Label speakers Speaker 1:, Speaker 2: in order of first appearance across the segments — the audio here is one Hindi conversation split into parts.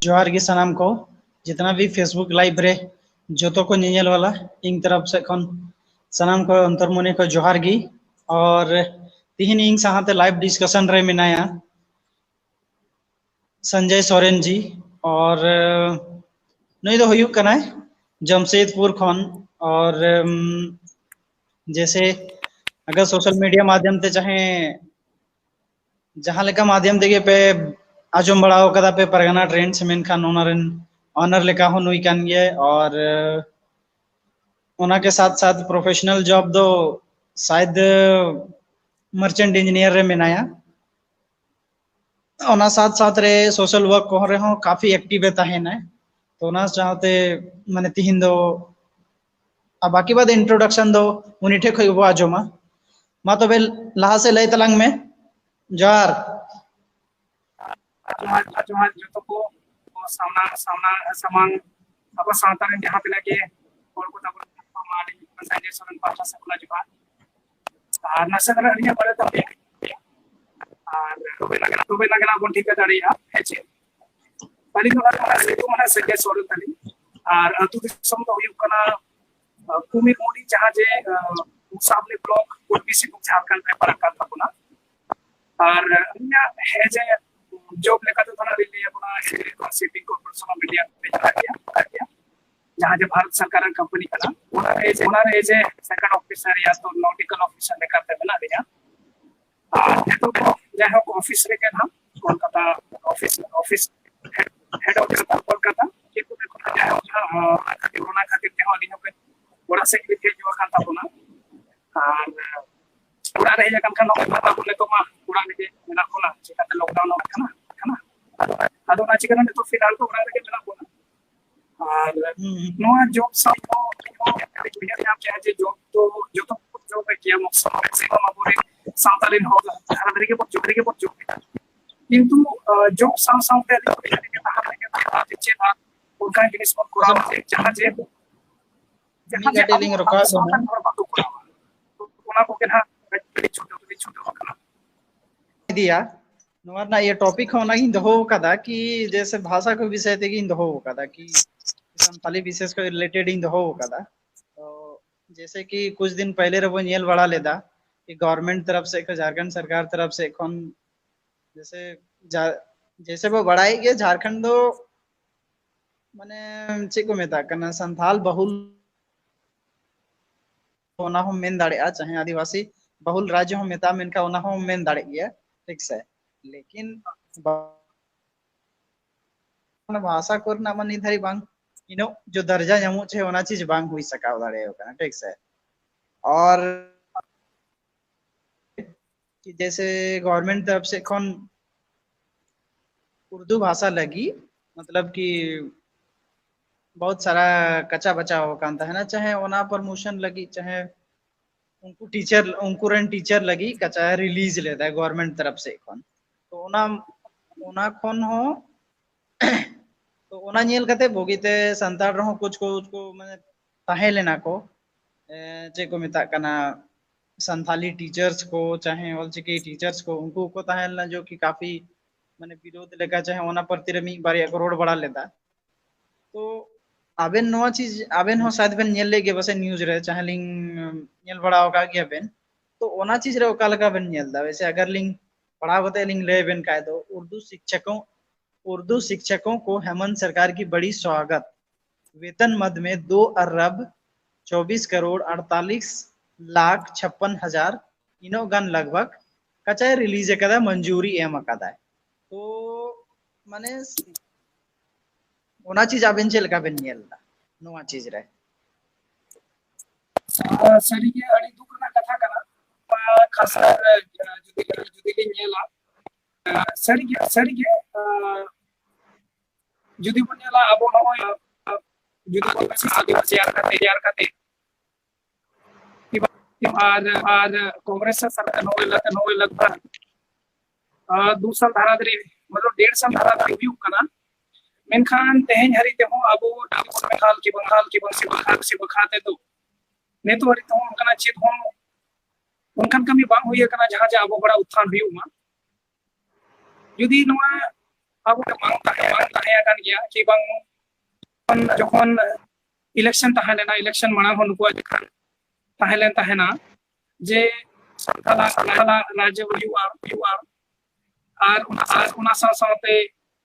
Speaker 1: जोहार गी सनाम को जितना भी फेसबुक लाइव रे जोतो को नील वाला इन तरफ से खन सनाम को अंतरमोने को जोहार गी और तिहिन इंग साहाते लाइव डिस्कशन रे मिनाया संजय सोरेन जी और नई दो हुयुक कनाय जमशेदपुर खन और जैसे अगर सोशल मीडिया माध्यम ते चाहे जहां लेका माध्यम देगे पे आजम बड़ाओ कदा पे परगना ट्रेंड्स मेनखान ओनरन ऑनर लेका हो नुई कान गे और ओना के साथ साथ प्रोफेशनल जॉब दो शायद मर्चेंट इंजीनियर रे मेनाया ओना साथ साथ रे सोशल वर्क को रे हो काफी एक्टिव ताहेना तो ओना चाहते माने तिहिन दो अब बाकी बाद इंट्रोडक्शन दो उनी ठे खय बो आजमा मा तबे लहा से लय तलांग में जोहार
Speaker 2: जोहार जो को सामना सामना सामान अब सावता रे जहां पे के और को तब माली संजय सोरेन पासा सकला जोहार और नसगर अनिया बड़े तब और तोबे लगना बोन ठीक दाड़िया हेचे पाली तो माने संजय सोरेन तली और अतु दिसम तो हुयु कना कुमिर मोडी जहां जे सामने ब्लॉक पुरबीसी झारखंड में पड़का था और अन्य है जे जॉब लेका तो थोड़ा दिल्ली अपना सिटी कॉर्पोरेशन ऑफ इंडिया पे चला गया जहां जो भारत सरकार कंपनी कना ओना जे सेकंड ऑफिसर या तो नॉटिकल ऑफिसर लेकर ते बना दिया तो जहां ऑफिस रे के नाम Kolkata office head office Kolkata के को कोरोना खातिर ते वाली हो बड़ा से के जो कांता बोना और पूरा रह जा kan नौकरी बोले तो मा पूरा के मेना कोना चिकाते लॉकडाउन हो खाना अदो ना चिकन तो फिलहाल तो पूरा के मेना कोना और नोआ जॉब सब तो बिना आप चाहे जॉब तो जो तो जॉब पे किया मौसम से हम बोले सातालिन हो हर तरीके पर जॉब किंतु जॉब सामते के ताहा के चेना उनका जिनिस पर कोरा जहां जे
Speaker 1: टेलिंग रखा
Speaker 2: कोना को के ना छोटो
Speaker 1: दिया नोर ना ये टॉपिक होना इन दहो कदा कि जैसे भाषा को विषय ते इन दहो कदा कि संताली विशेष को रिलेटेड इन दहो कदा तो जैसे कि कुछ दिन पहले रे वो नेल बड़ा लेदा कि गवर्नमेंट तरफ से झारखंड सरकार तरफ से कौन जैसे वो बढ़ाई गए झारखंड दो माने चे को मेता कना संथाल बहुल होना हो मेन दाड़े चाहे आदिवासी बहुल राज्य हो मेता मेनका ओना हो मेन दाड़े गया ठीक से लेकिन भाषा को ना मन निधारी बांग इनो जो दर्जा जमु छे ओना चीज बांग हुई सकाव दाड़े होगा ठीक से और कि जैसे गवर्नमेंट तरफ से कौन उर्दू भाषा लगी मतलब कि बहुत सारा कच्चा बचा हो कांता है ना चाहे ओना प्रमोशन लगी चाहे उनको टीचर लगी कच्चा रिलीज लेता है गवर्नमेंट तरफ से कौन तो ओना कौन हो तो ओना नेल कते भोगीते संताल रहो कुछ को माने ताहे लेना को जे को मिता कना संथाली टीचर्स को चाहे ऑलचिकी टीचर्स को उनको को ताहे लेना जो कि काफी माने विरोध लेका चाहे ओना प्रति रमी बारे करोड़ बढ़ा लेता तो आबेन नवा चीज आबेन हो शायद बेन नेल लेगे बसे न्यूज रे चाहे लिंग नेल बड़ा होगा कि बेन तो ओना चीज रे ओका लगा बेन नेल दा वैसे अगर लिंग पढ़ा होते लिंग ले बेन काय दो उर्दू शिक्षकों को हेमंत सरकार की बड़ी स्वागत वेतन मद में 2 अरब 24 करोड़ 48 लाख 56 हजार इनो गन लगभग कचाय रिलीज कदा मंजूरी एम कदा तो माने ओना चीज आबेन चेल का बेन नेल दा नोआ चीज रे
Speaker 2: सरी के अड़ी दुख ना कथा कना खासा जुदी नेला सरी के जुदी बन नेला अब न जुदी बन आदिवासी यार खाते और कांग्रेस सरकार नोवे लगभग 2 साल धारा दरी मतलब 1.5 साल धारा रिव्यू कना मेनखान तेहन हरी ते हो अब बंगाल की बंगाल से बखाते तो ने तो हरी तो उनका चेत हो उनका कमी बांग हुई कना जहां जे अब बड़ा उत्थान हुई मा जुदी नोआ अब bang tahe kan gya ki bang jokon election tahe lena election manang hon ko tahe tahena je santala राज्य युवा और उना साथे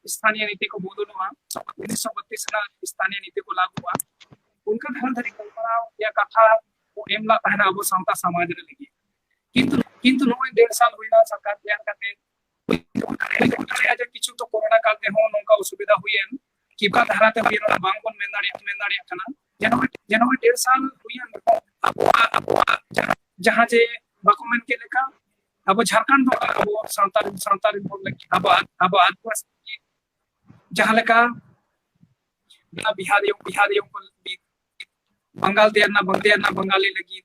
Speaker 2: स्थानीय नीति को बदलवा 1932 ना स्थानीय नीति को लागू हुआ उनका घर धरी कल्पना या कथा को एमला कहना अब सामता समाज रे लगी किंतु 1.5 साल हुईना सरकार ध्यान करते आज किछु तो कोरोना काल ते हो नोका असुविधा हुईन कि बा धाराते हुईन बांग कोन मेंदाड़ी कना जनो 1.5 साल हुईन अब जहां जे बाकुमेन के लेखा अब झारखंड दो अब सांतारी बोल लगी अब आदिवासी जहां लेका बिहारियों को बंगाल तेर ना बंगाली लगी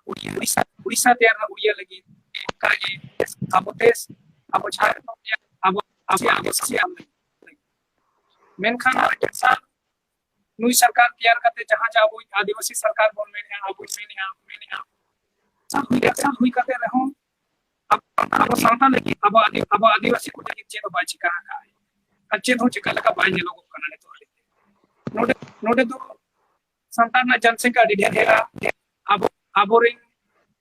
Speaker 2: उड़ीसा तेर ना उड़िया लगी काजे अब देश अब झारखंड अब मेनखान जैसा नुई सरकार तैयार करते जहां जाबो आदिवासी सरकार बोल में अब सब हुई करते रहो अब सांता लगी अब आदिवासी को लगी चेतो बाय चिका का अच्छे तो चिका लगा बाय लोगों को करने तो नोटे तो सांता ना जनसंख्या ढेरा अब अबोरिंग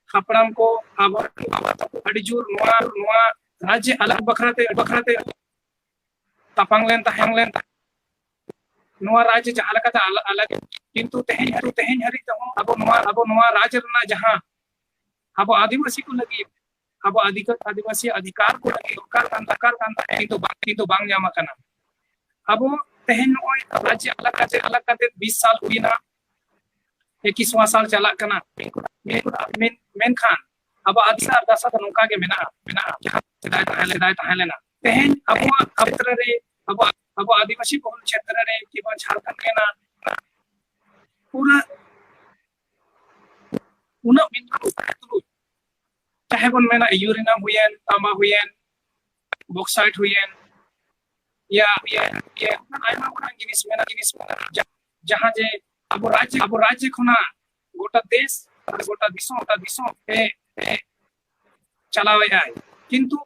Speaker 2: हापड़ाम को अब अडिजूर नोआ राज्य अलग बखराते तपंगलेन तहंगलेन नोआ राज्य जहां लगा अलग किंतु तेहें हरी तो अब नोआ राज्य ना जहां अब आदिवासी को लगी अब आदिवासी अधिकार को लगी सरकार तो बांग जामा कना अब तेहेन राज्य अलग करते 20 साल हुई ना 21वां साल चला कना मेन खान अब आदिसा दशा नौका के मेना जहां ताहे लेना तेहेन अब क्षेत्र रे अब आदिवासी बहुल क्षेत्र रे कि झारखंड के ना पूरा उना मिन चाहे बन मेना यूरेनियम हुयन तांबा हुयन बॉक्साइट हुयन या आयमा बना जिनिस मेना जहां जे अब राज्य खुना गोटा देश गोटा दिसों पे चलावे आए किंतु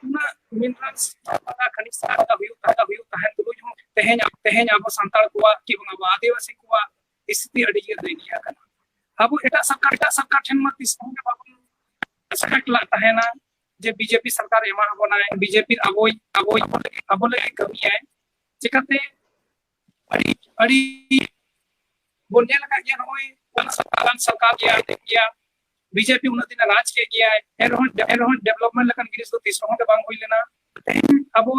Speaker 2: उना मिनरल्स पता खनिज का व्यू तहन तो जो तेहें अब संताल को कि अब आदिवासी को स्थिति अड़ी देनिया कना अब एटा सरकार ठन मत इस के बाबू सटक लाता है ना जे बीजेपी सरकार एमा बनाए बीजेपी अब लगे कमी है चिकते अड़ी बोलने लगा ये नोय सरकार किया बीजेपी उन दिन राज के किया है एरोहन डेवलपमेंट लकन गिरिस तो तीसरों के बांग होई लेना अब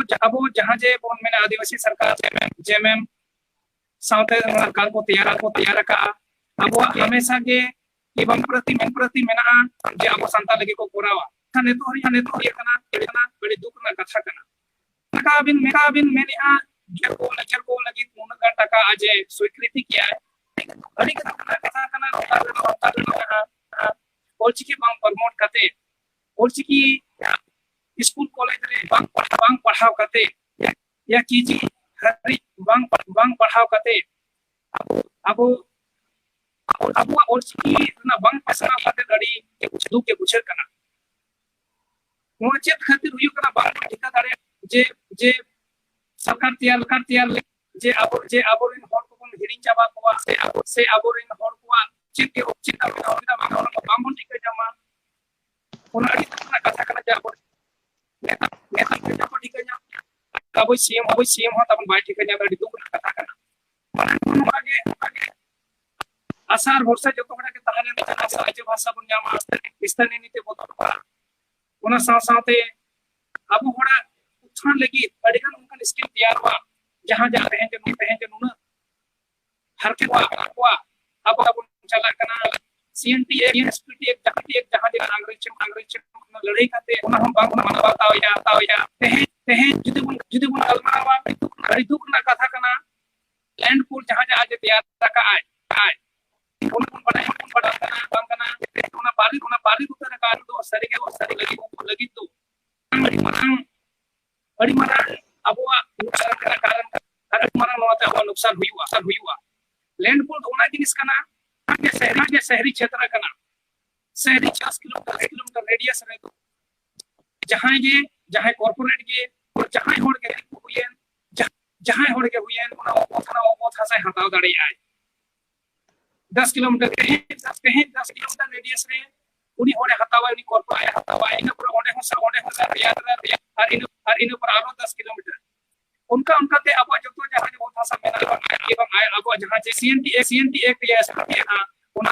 Speaker 2: जहां जे बोन में आदिवासी सरकार जेएमएम साउथ सरकार को तैयार का अब हमेशा के एवं प्रति मेना जे अब संता लगे को कोरावा थाने तो ये कना बड़े दुख ना कथा कना मेका बिन मैंने आ लेक्चर को लगी 3 टका आज स्वीकृति किया है अड़ी कथा कना ओलचिकी बांग प्रमोट करते ओलचिकी स्कूल कॉलेज रे बांग पढ़ाव करते या कीजी हरी बांग पढ़ाव करते अब ओलचिकी ना बांग पसना करते अड़ी दुख के बुझर कना वो चेत खातिर हुई कना बांग ठिका दाड़े जे सरकार तैयार जे अब इन हर को हिरिंग चाबा को से अब इन हर को चिंता बांगन ठिका जामा उन अड़ी कथा कना जा नेता को ठिका जा अब सीएम हो तब बाय ठिका जा अड़ी दुख कथा कना माने आगे आसार भरोसा जो तो के तहने राज्य भाषा बन जामा स्थानीय नीति बोतो उना साथे अब होड़ा उत्थान लगी अड़िगन उनका स्किल तैयार हुआ जहां जा रहे हैं जो हर के अब चला कना सीएनटी एसपीटी एक जहां अंग्रेज लड़ाई करते उना हम बांग मनवाता या तेहे जुदी बुन अलमावा अड़ी दुख ना कथा कना लैंड पूल जहां जा आज तैयार का आए उन बड़ा कना उना पाली उतर का तो सरी लगी तो अड़ी मरण अबवा नुकसान का कारण अड़ी मरण होता है नुकसान हुआ लैंड पूल होना जिनिस कना के शहरी क्षेत्र कना शहरी 50 किलोमीटर रेडियस रहे तो जहां कॉर्पोरेट के और जहां होड़ के हुयेन जहां होड़ के हुयेन उना ओथना ओथ हासाय हताव दाड़े आय 10 किलोमीटर कहीं 10 किलोमीटर रेडियस रे उनी होड़े हतावा उनी कॉर्पोरेट हतावा इन पर ओंडे हो रियाद और इन पर आरो 10 किलोमीटर उनका उनका ते अब जो तो जहां बहुत भाषा में एवं अब जहां जे सीएनटी एक या एसपी उना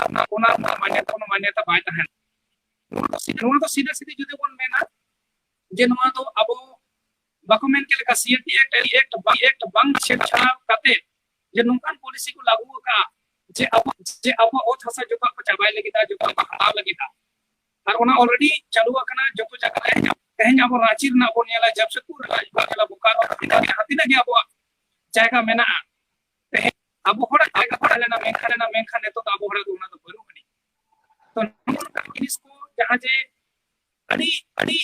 Speaker 2: मान्यता बाय तहन ᱱᱚᱣᱟ ᱫᱚ ᱥᱤᱫᱷᱟᱹ ᱥᱤᱫᱷᱤ ᱡᱩᱫᱤ ᱵᱚᱱ ᱢᱮᱱᱟ ᱡᱮ ᱱᱚᱣᱟ ᱫᱚ ᱟᱵᱚ ᱵᱟᱠᱚ ᱢᱮᱱ ᱠᱮ ᱞᱮᱠᱟ सीएनटी एक्ट ᱵᱟᱝ ᱪᱷᱮᱲᱪᱷᱟᱲ ᱠᱟᱛᱮ ᱡᱮ ᱱᱚᱝᱠᱟᱱ ᱯᱚᱞᱤᱥᱤ ᱠᱚ ᱞᱟᱜᱩ ᱟᱠᱟ जे अब ओथ हसा जो को चाबाय लगिदा जो को हटाव लगिदा और ओना ऑलरेडी चालू अकना जो तो जगह रे तेहन अब रांची ना बोन नेला जमशेदपुर राजबाग बोकारो हातिना के अब जायगा मेना तेहन अब होड़ा जायगा पड़लेना मेनखाने तो अब होड़ा दोना तो बनु बनी तो नोनका जिनिस को जहां जे अड़ी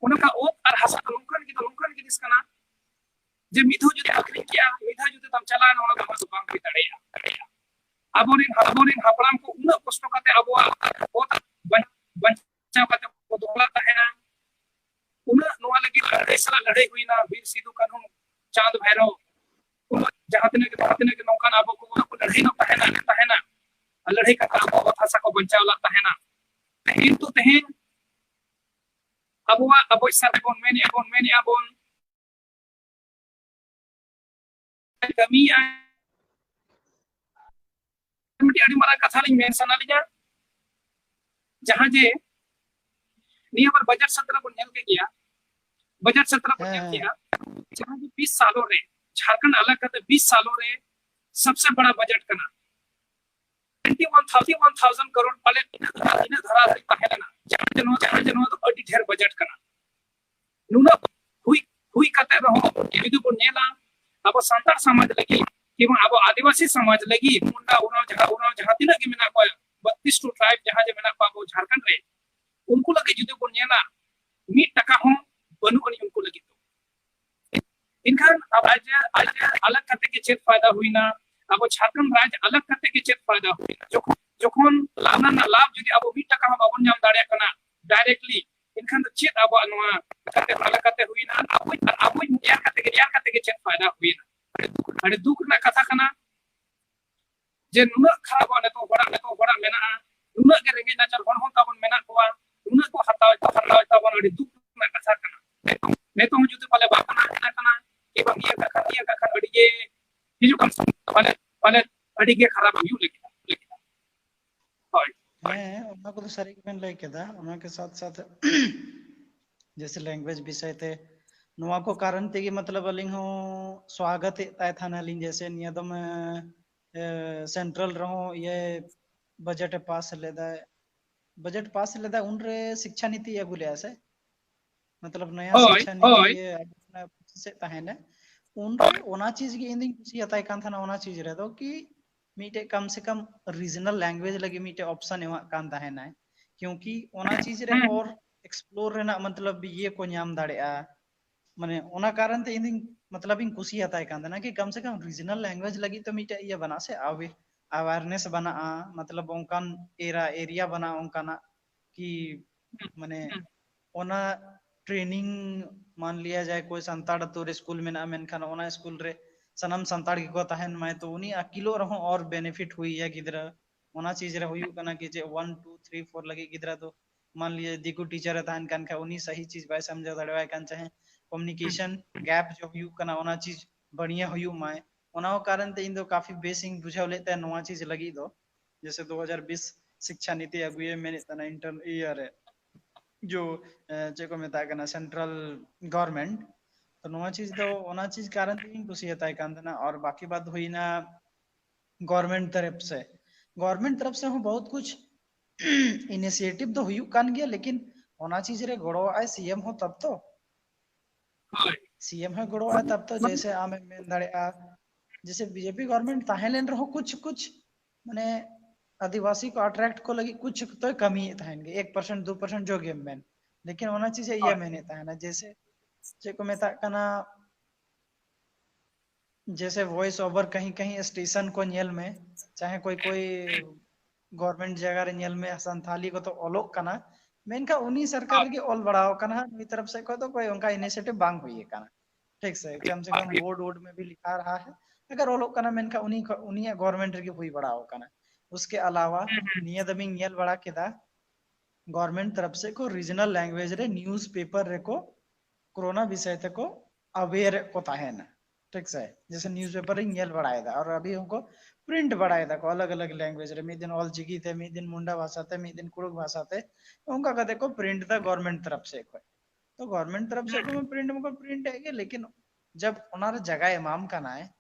Speaker 2: ओनका ओत और हसा नोनकान जिनिस कना जे मिधु जुदि आखरी किया मिधा जुदि तम चला ना ओना तो बांग भी तड़ेया अबोरिन हापड़ाम को उना कष्ट कते अब ओत बंचाव कते को दोला तहना उना नोआ लगी लड़ाई हुईना वीर सिधु कान्हू चांद भैरव जहां तने के नौकान अब को लड़ाई न तहना लड़ाई का अब भाषा को बंचाव ला तहना किंतु तहन अब सर बोन मेनी अबोन कमी अड़ी मारा कथा लिंग मेन सना लिया जहां जे निया पर बजट सत्र बन नेल के गया बजट सत्र बन नेल किया जहां जे 20 सालों रे झारखंड अलग करते 20 सालों रे सबसे बड़ा बजट कना 21,000 करोड़ पाले इन धरा रे तहेना जहां जनो तो अडी ढेर बजट कना नुना हुई कते रहो यदि बन नेला अब संतार समाज लगी कि अब आदिवासी समाज लगी मुंडा जहां तिना के मेना को 32 टू ट्राइब जहां जे मेना को झारखंड रे उनको लगे जुदे को नेला 1 टका हो बनु अनि उनको लगी तो इनखान अब आज अलग करते के चेत फायदा हुईना अब झारखंड राज्य अलग करते के चेत फायदा हुईना जोखन लाभ जुदि अब 1 टका हम बाबन नाम दाड़े कना डायरेक्टली इनखान तो चेत अब नवा करते अलग करते हुईना अब यार करते के चेत फायदा हुईना अरे दुख ना कथा कना जे नुना खराब ने तो बड़ा मेना नुना के रेगे ना चल हन हो ताबन मेना कोआ नुना को हटाव ताबन अरे दुख ना कथा कना ने तो जुदि पाले बाकना कना के बंगिया का अड़ी के हिजु कम पाले अड़ी के खराब यू लेके होय
Speaker 1: ओना को तो सारी मेन लाइक केदा ओना के साथ साथ जैसे लैंग्वेज विषय थे नुआ को कारण ते मतलब अलिंग हो स्वागत ताय थाना लिंग जैसे नियदम सेंट्रल रहो ये बजट पास लेदा उन रे शिक्षा नीति अगुले ऐसे मतलब नया शिक्षा नीति ये अपना से तहने उन रे ओना चीज की इंदिंग कुछ यताय कान थाना ओना चीज रे दो कि मीटे कम से कम रीजनल लैंग्वेज लगी मीटे ऑप्शन एवा कान तहना क्योंकि ओना चीज रे और एक्सप्लोर रेना मतलब ये को नाम दाड़ेआ माने ओना कारण ते इंदिंग मतलब इन खुशी आता है कांदना कि कम से कम रीजनल लैंग्वेज लगी तो मीटे ये बना से अवेयरनेस बना मतलब ओंकान एरिया बना ओंकाना कि माने ओना ट्रेनिंग मान लिया जाए कोई संताड़ तो स्कूल में ना मेनखान ओना स्कूल रे सनम संताड़ की को तहन मैं तो उनी अकिलो रहो और बेनिफिट हुई है गिदरा ओना चीज रे हुई कना कि जे 1 2 3 4 लगी गिदरा तो मान लिए दिकु टीचर तहन कान का उनी सही चीज बाय समझ दड़वाय कान चाहे कम्युनिकेशन गैप जो हुई कना ओना चीज बढ़िया हुई माय ओना कारण ते इन दो काफी बेसिंग बुझाव लेते नोआ चीज लगी दो जैसे 2020 शिक्षा नीति अगुए मेने तना इंटर ईयर जो जेको मेता कना सेंट्रल गवर्नमेंट तो नोआ चीज दो ओना चीज कारण ते खुशी होता है कांदना और बाकी बात हुई ना गवर्नमेंट तरफ से हो बहुत कुछ इनिशिएटिव तो हुई कान गया लेकिन ओना चीज रे गड़ो आए सीएम हो तब तो सीएम है गड़ो आए तब तो जैसे आमे मेन दाड़े जैसे बीजेपी गवर्नमेंट ताहेलेन रहो कुछ माने आदिवासी को अट्रैक्ट को लगी कुछ तो कमी ताहेंगे 1% 2% जो गेम में लेकिन होना चाहिए ये मैंने ताहेना जैसे जेको मेता कना जैसे वॉइस ओवर कहीं स्टेशन को नेल में चाहे कोई गवर्नमेंट जगह रे नेल में संथाली को तो ओलोक कना मेनका उनी सरकार की ऑल बढ़ाओ कना नी तरफ से को तो कोई उनका इनिशिएटिव बांग हुई है कना ठीक से कम बोर्ड वोर्ड में भी लिखा रहा है अगर वो लोग कना मेनका उनी उनी गवर्नमेंट की हुई बढ़ाओ कना उसके अलावा निया दमिंग यल बड़ा केदा गवर्नमेंट तरफ से को रीजनल लैंग्वेज रे न्यूज़ पेपर रे को कोरोना विषय ते को अवेयर को ताहेना ठीक से जैसे न्यूज़ पेपर रे यल बढ़ाए दा और अभी उनको प्रिंट बढ़ाए दा को अलग अलग लैंग्वेज रे मी दिन ऑल चिकी थे मी दिन मुंडा भाषा थे मी दिन कुड़ुक भाषा थे उनका कदे को प्रिंट था गवर्नमेंट तरफ से को तो गवर्नमेंट तरफ से को प्रिंट में प्रिंट है लेकिन जब उनारे जगह इमाम का ना है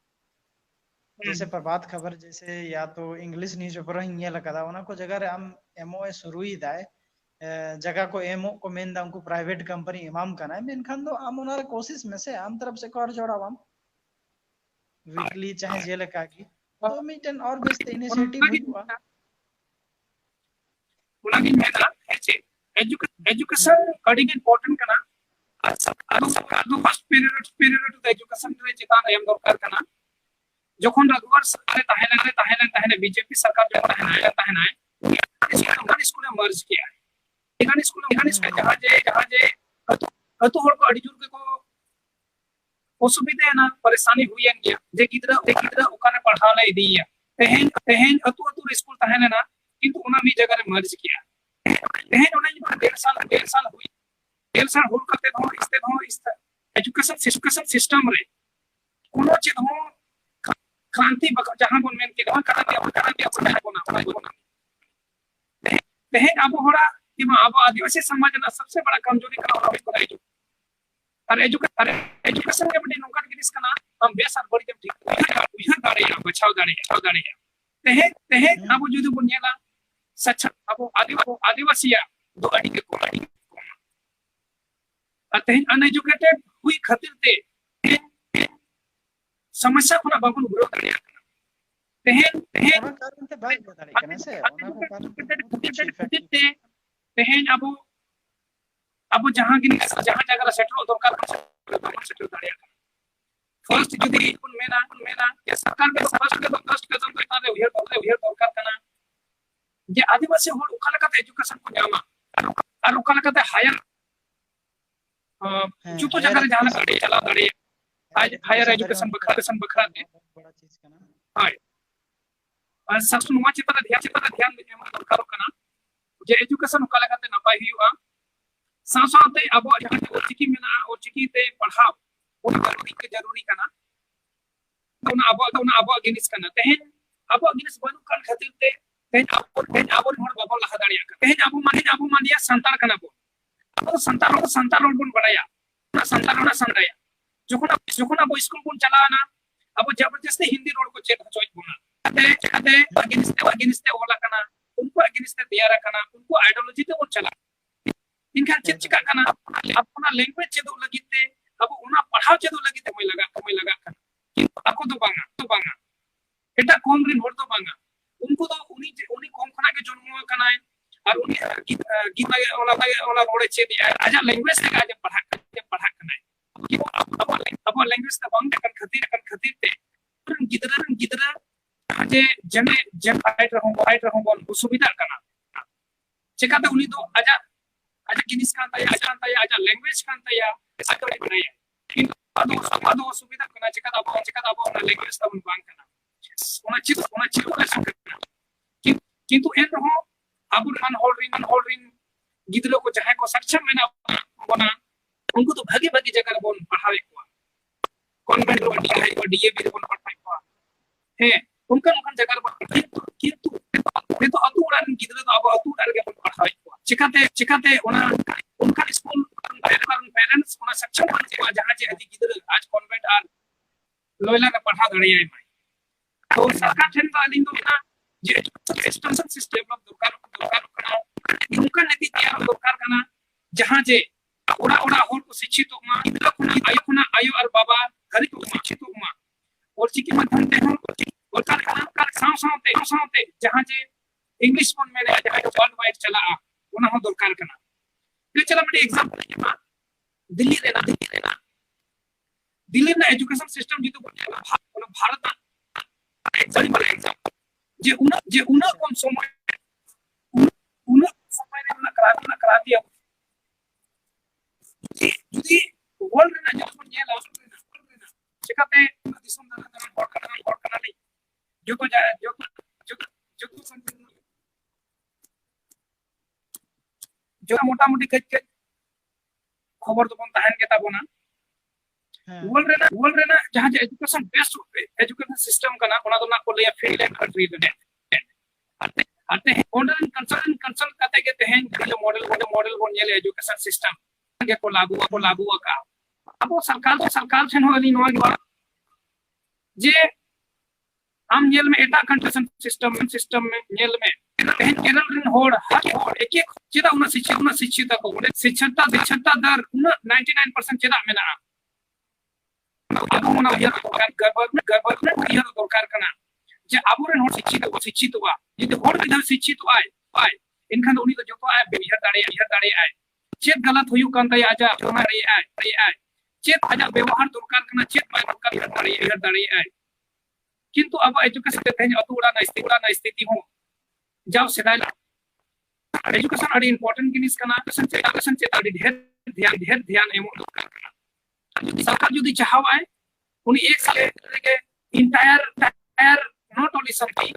Speaker 1: जैसे प्रभात खबर जैसे या तो इंग्लिश न्यूज़ पेपर हिंगे लगा था उना को जगह रे हम एमओ शुरू ही दाए जगह को एमओ को मेन दा उनको प्राइवेट कंपनी इमाम करना है मेन खान दो आम उनारे कोशिश में से आम तरफ से कर जोड़ा हम वीकली चाहे जेल का की तो मीटन और बेस्ट इनिशिएटिव हुआ
Speaker 2: उनागी मेना है एजुकेशन अडिग इंपॉर्टेंट कना आदो फर्स्ट पीरियड तो एजुकेशन रे चितान एम दरकार कना যখন রাঘুবার সরকারে তাহেনা বিজেপি সরকার যখন তাহেনা उन्होंने स्कूल में मर्ज किया है एखाने स्कूल जहां जे अतो हर को अडिजुर के को असुविधा ना परेशानी हुई है जे गिदरा ओकाने पढ़ाने दिया तेहेन अतो स्कूल ताहेना ना किंतु उना मी जगह रे मर्ज किया तेहेन उना जो 1.5 साल हुई 1.5 साल होल करते हो इस एजुकेशन सिस्टम रे कोनो चीज हो क्रांति जहां बन मेन के करा दिया बोना तेहेन अब होरा कि अब आदिवासी समाज ना सबसे बड़ा कमजोरी करा होला को एजु और एजुकेशन के बड़ी नौकर की रिस्क ना हम बेसर बड़ी जब ठीक उहर दाड़े या बचाव दाड़े तेहेन अब जुदु बुनियाला सच अब आदिवासी दो अड़ी के को तेहेन अनएजुकेटेड हुई खातिर ते समस्या को ना बाबू विरोध करिया तेहेन
Speaker 1: कारण ते बात बता रही कने से ओना को कारण
Speaker 2: तेहेन अब जहां जगह सेटल दरकार सेटल दाड़िया फर्स्ट जदी कुन मेना या सरकार के फर्स्ट कदम तो तारे उहर दरकार कना जे आदिवासी होड़ उकाला का एजुकेशन को जामा और उकाला का हायर जुतो जगह जहां गाड़ी चला दाड़िया हायर एजुकेशन बखरा दे
Speaker 1: बड़ा चीज कना
Speaker 2: हाय और सबसे नुआ चित्र ध्यान में दरकार कना जे एजुकेशन उकाला का नपाई हुआ साथ अब जहां ओचिकी में ना ओचिकी ते पढ़ाओ उन जरूरी कना तो ना अब अगेंस्ट कना तेहेन अब अगेंस्ट बनु काल खातिर ते तेहेन अब मोर बाबा लहा दाड़िया तेहेन अब मानिया संतान कना बो अब संतान रोड बन बढ़ाया ना संताया जोखन अब स्कूल को चलाना अब जबरदस्ती हिंदी रोड को चेक चोइस बोना अते अगेंस्ट ओला कना उनको अगेंस्ट दियारा कना उनको आइडियोलॉजी ते वो चला इनका चिका कना अपना लैंग्वेज चेदो लगिते अब उना पढ़ाव चेदो लगिते मैं लगा कना किंतु ako तो बांगा एटा कम रिन होड़ तो बांगा उनको तो उनी कम खना के जन्म कना और उनी गीत ओला रोड़े चेद आजा लैंग्वेज से आज पढ़ा कना कि अब लैंग्वेज त बांग कन खातिर ते गिदरा जे जन फाइट रहूं बोल सुविधा कना चिकाते उनी तो आजा किनिस कांता या आजा लैंग्वेज कांता या सकरे बनाया किंतु आदो सुविधा कना चिकाता अब ना लैंग्वेज त बांग कना ओना चित का सकना किंतु एन रहो अब मन होल्डिंग गिदरो को चाहे को सक्षम में ना बना उनको तो भागी जगह बोन पढ़ावे को कॉन्वेंट रो डीएवी बोन पढ़ावे को है उनका जगह किंतु तो अतुड़ान गिदरो तो अब अतुड़ान के बोन पढ़ावे को चिकाते उनका स्कूल पेरेंट्स ओना सक्षम बन जे जहां जे अधि गिदरो आज कॉन्वेंट आर लोयला का पढ़ा दड़िया है तो सरकार ठन तो अलिंग तो ना जे एजुकेशन सिस्टम दरकार कना उनका नीति तैयार दरकार कना जहां जे ओड़ा होर को शिक्षित मा इदरा खुना आयो और बाबा घरी को शिक्षित मा और चिकी माध्यम ते हो और कार साउते जहां जे इंग्लिश फोन में जहां वर्ल्ड वाइड चला ओना हो दरकार कना ये चला बड़ी एग्जांपल मा दिल्ली ना एजुकेशन सिस्टम जी तो भारत एग्जांपल जे उना कम समय रे ना करा दिया जुदी वर्ल्ड रे ना जब नेला चिकाते दिसम दाना हर कना नहीं जो को जो मोटा मोटी कच खबर तो बन तहन के ताबोना वर्ल्ड रे ना जहां जे एजुकेशन बेस्ट एजुकेशन सिस्टम कना ओना तो ना को ले फेल एंड कंट्री रे आते हैं ऑनलाइन कंसल्ट करते के तहन जो मॉडल बन नेले एजुकेशन सिस्टम के को लागू का अब सरकार से होली नवा के जे हम नेल में एटा कंट्रीशन सिस्टम में नेल में तहन केरल रिन होड़ हर एक चेदा उना शिक्षित को शिक्षता दर 99% चेदा मेना अब उना गवर्नमेंट यह दरकार कना जे आबोरेन होड़ शिक्षित हुआ यदि होड़ विधा शिक्षित आय इनखान उनी तो जतो आय बिहार दाड़े आय चेत गलत हुयु कान तय आजा जोना रे आय चेत आजा व्यवहार दरकार कना चेत बाय दरकार दाड़े आय किंतु अब एजुकेशन ते तेज अतुड़ा ना स्थिति हो जब सेदाय एजुकेशन अड़ी इंपोर्टेंट जिनिस कना एजुकेशन से अड़ी ढेर ध्यान एमो सरकार जदी चाहवाय उनी एक साल के entire not only something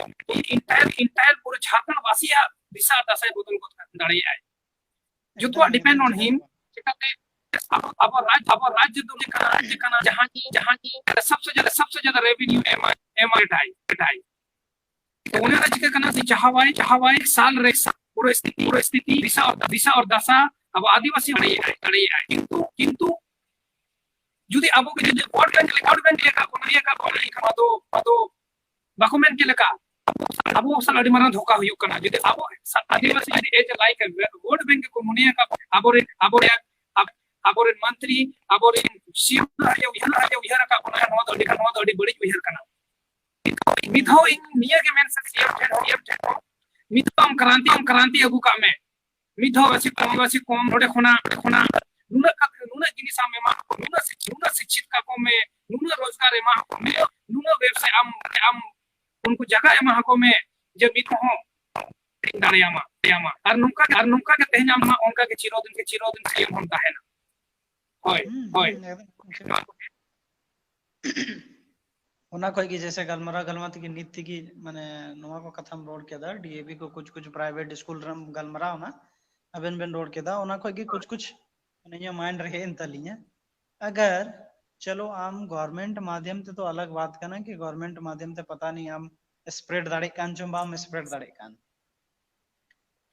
Speaker 2: entire पूरे झारखंड वासिया दिशा दशा बदल को दाड़ी आय जुतवा डिपेंड ऑन हिम चिकाते अब राज्य कना जहां की सबसे ज्यादा रेवेन्यू एमआई तो उन्हें राज्य के कना से चाहवाई साल रे पूरे स्थिति दिशा और दशा अब आदिवासी अड़ी आय किंतु जुदी अब के जे वोट बैंक लेका कोनिया तो डॉक्यूमेंट के लेका अब साल अड़ी मारा धोखा हुयु कना जुदी अब आदिवासी जुदी एज लाइक वोट बैंक को मुनिया का अबोरे मंत्री अबोरे सीएम उहर का कोना नवा तो अड़ी बड़ी उहर कना मिथो निया के मेन सीएम मिथो क्रांति अगु का में मिथो वासी कम होडे खोना नुना जिनिस में मा नुना शिक्षित का को में नुना रोजगार मा को में नुना व्यवसाय am उनको जगह मा को में जे मिथो हो दाड़ियामा और नुका के तेहनाम उनका के चिरोदिन सीएम हम ताहेना होय
Speaker 1: ओना कोई की जैसे गलमत की नीति की माने नवा को कथम रोड के दा डीएवी को कुछ प्राइवेट स्कूल रम गलमरा होना अबन रोड के दा ओना कोई की कुछ नहीं माइंड रहे इन तलिया अगर चलो आम गवर्नमेंट माध्यम से तो अलग बात करना कि गवर्नमेंट माध्यम से पता नहीं हम स्प्रेड दाड़े कान चुंबाम स्प्रेड दाड़े कान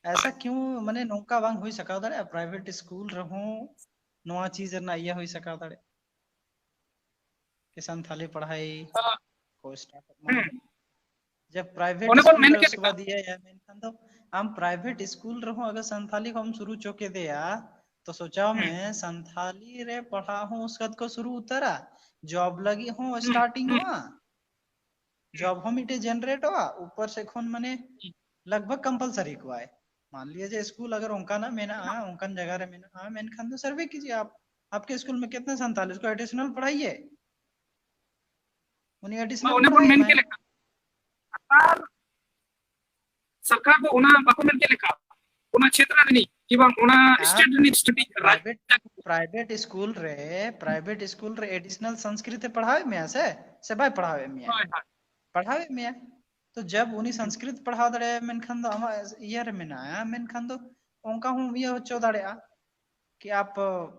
Speaker 1: ऐसा क्यों माने नौका बांग हुई सका दाड़े प्राइवेट स्कूल रहो नवा चीज ना ये हुई सका दाड़े किसान थाली पढ़ाई को स्टार्ट जब प्राइवेट स्कूल उसके बाद दिया या मेन तो हम प्राइवेट स्कूल रहो अगर संथाली को हम शुरू चोके दे या तो सोचा मैं संथाली रे पढ़ा हूं उसका को शुरू उतरा जॉब लगी हूं स्टार्टिंग हुआ जॉब हम इटे जनरेट हुआ ऊपर से खून मने लगभग कंपलसरी हुआ है मान लीजिए स्कूल अगर उनका ना मेना उनका जगह रे मेना मेन खान तो सर्वे कीजिए आप आपके स्कूल में कितने संथाली को एडिशनल पढ़ाइए उन्हें एडिशनल
Speaker 2: सरकार तो उना डॉक्यूमेंट के लेका उना क्षेत्र रे नहीं कि बा उना स्टेट नी स्टडी
Speaker 1: प्राइवेट स्कूल रे एडिशनल संस्कृत पढ़ावे में से भाई पढ़ावे में तो जब उनी संस्कृत पढ़ा दड़े मेन खान दो हम ईयर में ना मेन खान दो उनका हूं ये हो दड़े कि आप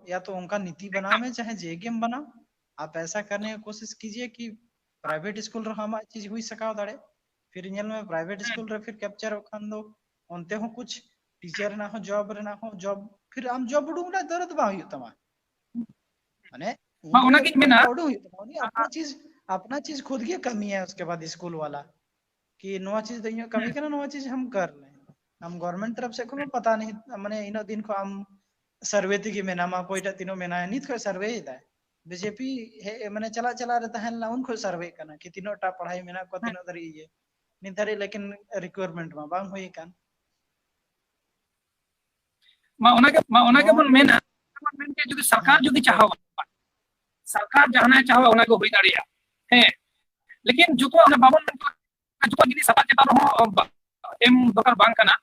Speaker 1: या तो उनका नीति बनावे चाहे जेगेम बनाओ आप ऐसा करने की कोशिश कीजिए कि प्राइवेट स्कूल रो हम चीज हुई सका दड़े फिर इनल में प्राइवेट स्कूल रे फिर कैप्चर खान दो उनते हो कुछ टीचर ना हो जॉब फिर हम जॉब ढूंढना दर्द बा हुई तमा माने
Speaker 2: उना की में ना
Speaker 1: अपना चीज खुद की कमी है उसके बाद स्कूल वाला कि नवा चीज दैयो कमी के ना नवा चीज हम कर ले हम गवर्नमेंट तरफ से को पता नहीं माने इनो दिन को हम सर्वे की में नामा कोईटा तीनो में ना नित को सर्वे ही दा बीजेपी है माने चला रहता है ना उनको सर्वे करना कि तीनो टा पढ़ाई में ना को तीनो दरी ये निधरे लेकिन रिक्वायरमेंट में बांग होई कान
Speaker 2: मा के बन मेन के जो सरकार जो चाहवा सरकार जहां चाहवा उना को होई दाड़िया है लेकिन जो तो बाबन जो गिनी सता चेता हो एम दोकर बांग कना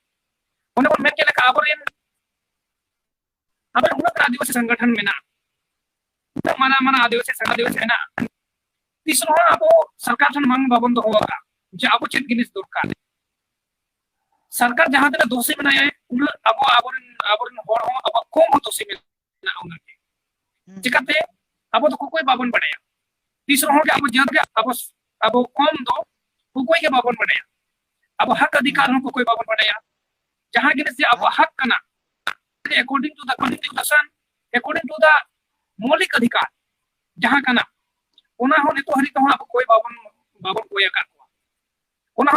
Speaker 2: उन मेन के लेका आबरेन आदिवासी संगठन में ना माना माना आदिवासी संगठन में ना तीसरा अब सरकार ठन मांग बाबन दो होगा जे अब चेत जिनिस दरकार सरकार जहां तक दोषी बनाया उन अब आबरन होड़ हो अब कम दोषी मेना उन चिकाते अब तो कोई बाबन बनाया तीसरा हो अब जद के अब कम दो कोई के बाबन बनाया अब हक अधिकार हो कोई बाबन बनाया जहां जिनिस जे अब हक कना according to the constitution according to the मौलिक अधिकार जहां कना ओना हो नितो हरि तो अब कोई बाबन बाबन कोई का ओना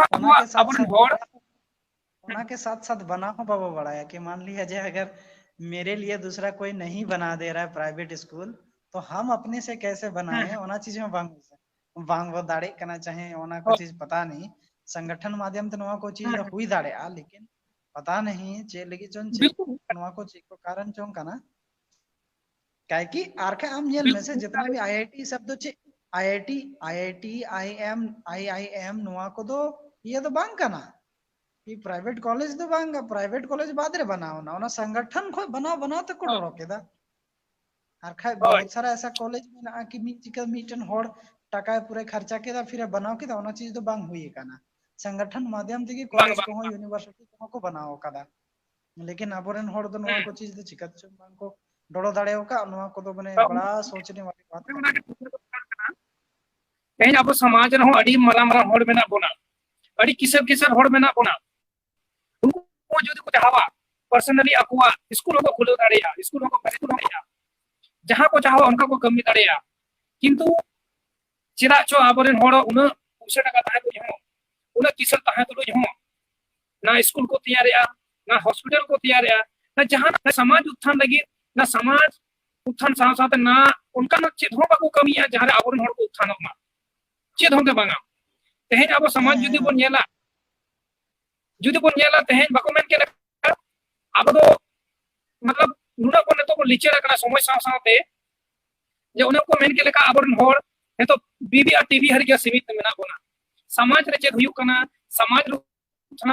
Speaker 2: अब होड़
Speaker 1: ओना के साथ साथ बना हो बाबा बढ़ाया कि मान लिया जाए अगर मेरे लिए दूसरा कोई नहीं बना दे रहा है प्राइवेट स्कूल तो हम अपने से कैसे बनाए ओना चीज में बांग वो दाड़े करना चाहे ओना को चीज पता नहीं संगठन माध्यम तो नवा को चीज हुई दाड़े लेकिन पता नहीं चे लगी चोन चे नवा को चीज को कारण चों का ना क्या कि आरके आम जेल में से जितना भी आईआईटी शब्द चे आईआईटी आईआईएम नवा को दो ये तो बांग का ना कि प्राइवेट कॉलेज तो बांगा प्राइवेट कॉलेज बाद रे बनाओ ना ओना संगठन को बनाओ तो को रोके दा और खाय बहुत सारा ऐसा कॉलेज में ना कि मीटन होड़ टाका पूरे खर्चा के दा फिर बनाओ के दा ओना चीज तो बांग हुई का ना संगठन माध्यम से कॉलेज को यूनिवर्सिटी को बनाओ का दा लेकिन अबोरन होड़ तो नवा को चीज तो चिकत बांग को डोड़ो दाड़ेओ का नवा को तो बने बड़ा सोचने वाली बात
Speaker 2: कहीं अब समाज रहो अड़ी मरा मरा होड़ में ना बोना अड़ी किसर होड़ में ना बोना उनको जो को चाहवा पर्सनली अकुआ स्कूलों को खुले दाड़ेया स्कूलों को दाड़ेया जहां को चाहवा उनका को कमी दाड़ेया किंतु चिरा चो आबरेन होड़ उन उसे टका ताहे तो हो उन किसर ताहे तो हो ना स्कूल को तैयारिया ना हॉस्पिटल को तैयारिया ना जहां ना समाज उत्थान लगी ना समाज उत्थान साथ साथ ना उनका ना चेत हो बाको कमी है जहां आबरेन होड़ को उत्थान मा चेत हो के बांगा तेहेन अब समाज जुदी बोन तेहेन बाको मेन के अब तो मतलब नुना को ने तो लिचेरा कना समय साथे जे उन को मेन के लेका आबरन होड़ हे तो बीबी और टीवी हर के सीमित मेना बोना समाज रे चेत हुयु कना समाज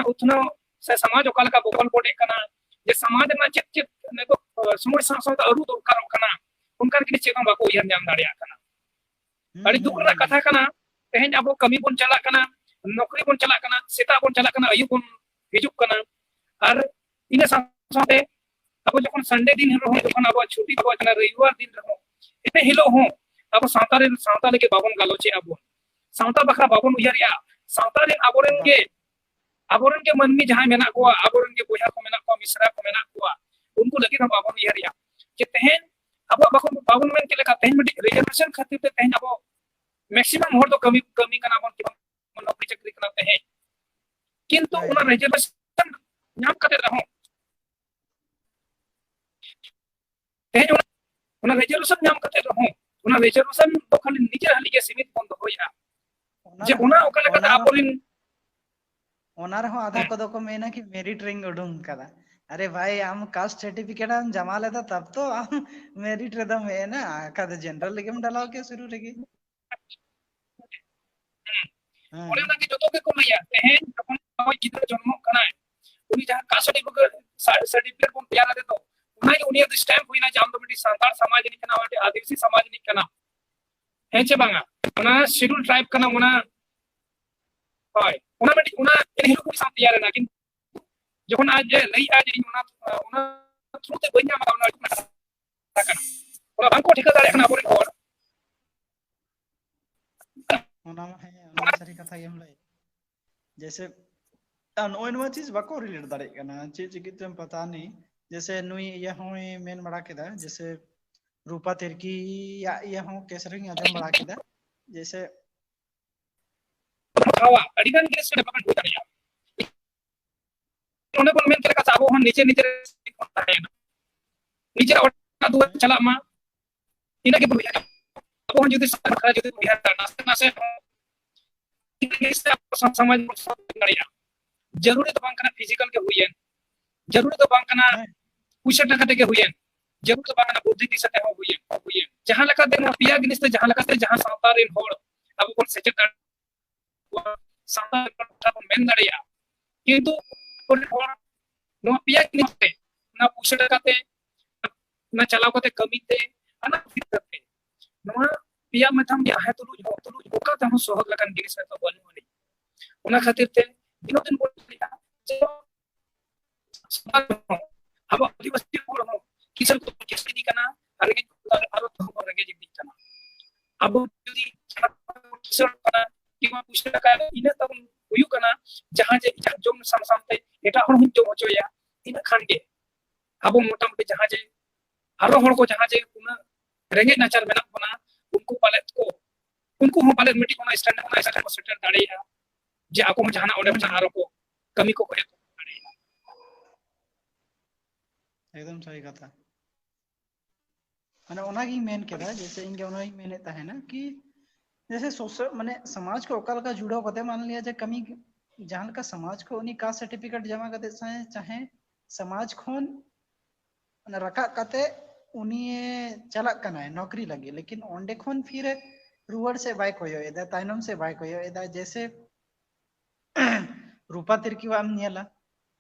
Speaker 2: उथना से समाज ओकाल का बोकल बोडे कना जे समाज ना चेत ने तो समय साथे अरु दरकार कना उनका के चेत बाको यार नाम दाड़िया कना अड़ी दुख ना कथा कना तेहेन अब कमी बोन चला कना नौकरी बोन चला कना सेता बोन चला कना अयु बोन हिजुक कना और इन साथे अब जखन संडे दिन रहो जखन अब छुट्टी अब जना रविवार दिन रहो इने हिलो हो अब सावता लेके बाबन गालोचे अब सावता बखरा बाबन उयरिया सावता रे आबोरन के मनमी जहां मेना को आबोरन के बोया को मेना को मिश्रा को मेना को उनको लगे हम बाबन उयरिया जे तेहेन अब बाबन मेन के लेका तेहेन मिट रिजर्वेशन खातिर ते तेहेन अब मैक्सिमम होड़ तो कमी कना बन नौकरी चाकरी कना तेहेन किंतु उना रिजर्वेशन नाम कते रहो तेहेन उना रिजर्वेशन नाम कते रहो उना रिजर्वेशन तो खाली निजे हाली के सीमित बंद होया जे उना ओकले कता आपोरिन
Speaker 1: ओना रहो आधा कदो को मेना कि मेरिट रिंग उडुम कदा अरे भाई हम कास्ट सर्टिफिकेट हम जमा लेता तब तो हम मेरिट रे दम है ना कद जनरल लेके डालाओ के शुरू रे
Speaker 2: ओने ना कि जतो के को मैया तेहेन जखन ओय गिदर जन्म कना उनी जहां कास्ट सर्टिफिकेट को तैयार दे तो उना के उनी स्टैम्प हुई ना जाम तो मिटी सांतार समाज नि कना वाटे आदिवासी समाज नि कना हेचे बांगा उना शेड्यूल ट्राइब कना उना होय उना मिटी उना इन हिरो को साथ तैयार ना कि जखन आज लई आज उना थ्रू ते बन्या मा उना कना उना बांको ठिका दाड़े कना बोले और
Speaker 1: ओना है ओना सारी कथा हम लाई जैसे अनोइनवा चीज बाको रिलेट दाड़े कना चीज की तुम पता नहीं जैसे नुई ये होय मेन बड़ा केदा जैसे रूपा तिरकी या ये हो केसरिंग आदम बड़ा केदा जैसे
Speaker 2: खावा अडिगन केस से पकड़ होता है उन्हें बोल मेन के लेका साबो हम नीचे और दो चला मा इना के बुया अब हम जदी खरा जदी बिहार नास्ते नासे इससे समाज बढ़िया जरूरी तो बांकना फिजिकल के हुई है जरूरी तो बांकना कुछ टका के हुई है जरूरी तो बांकना बुद्धि की सतह हुई है जहां लगा दे पिया गिनिस ते जहां लगा ते जहां सावतार इन होड़ अब कोन सेचेट सावतार मेन दड़िया किंतु कोन होड़ नो पिया गिनिस ते ना कुछ टका ते ना चलाव कते कमी ते अना फिर करते नवा पिया मथम या तुलुज होका तम सोहग लकन जिनिस तो बन होनी उना खातिर ते दिनो दिन बोल जो अब आदिवासी को हो किसन को किसी दी कना अरे आरो तो रगे जिदी कना अब जुदी किसन कना किमा पुष्टा का इन तब हुयु कना जहां जे जोम सामसामते एटा हण हुन जो होचोया इन खानगे अब मोटा मोटी जहां जे आरो हण को जहां जे उना रेंगे नाचार मेना बना उनको पाले को उनको हो पाले मिटी कोना स्टैंड को सेटल दाड़ेया जे आको जहां ओडे आरो को कमी को करे
Speaker 1: एकदम सही कथा माने ओनागी मेन केदा जैसे इनके ओनागी मेने ताहे ना कि जैसे सोशल माने समाज को ओकल का जुड़ो कते मान लिया जे कमी जहां का समाज को उनी कास्ट सर्टिफिकेट जमा कते चाहे समाज खोन रका कते उनी चला कना नौकरी लगी लेकिन ओंडे खोन फिर रुवर से बाय कोयो एदा ताइनम से बाय कोयो एदा जैसे रूपा तिरकी वाम नेला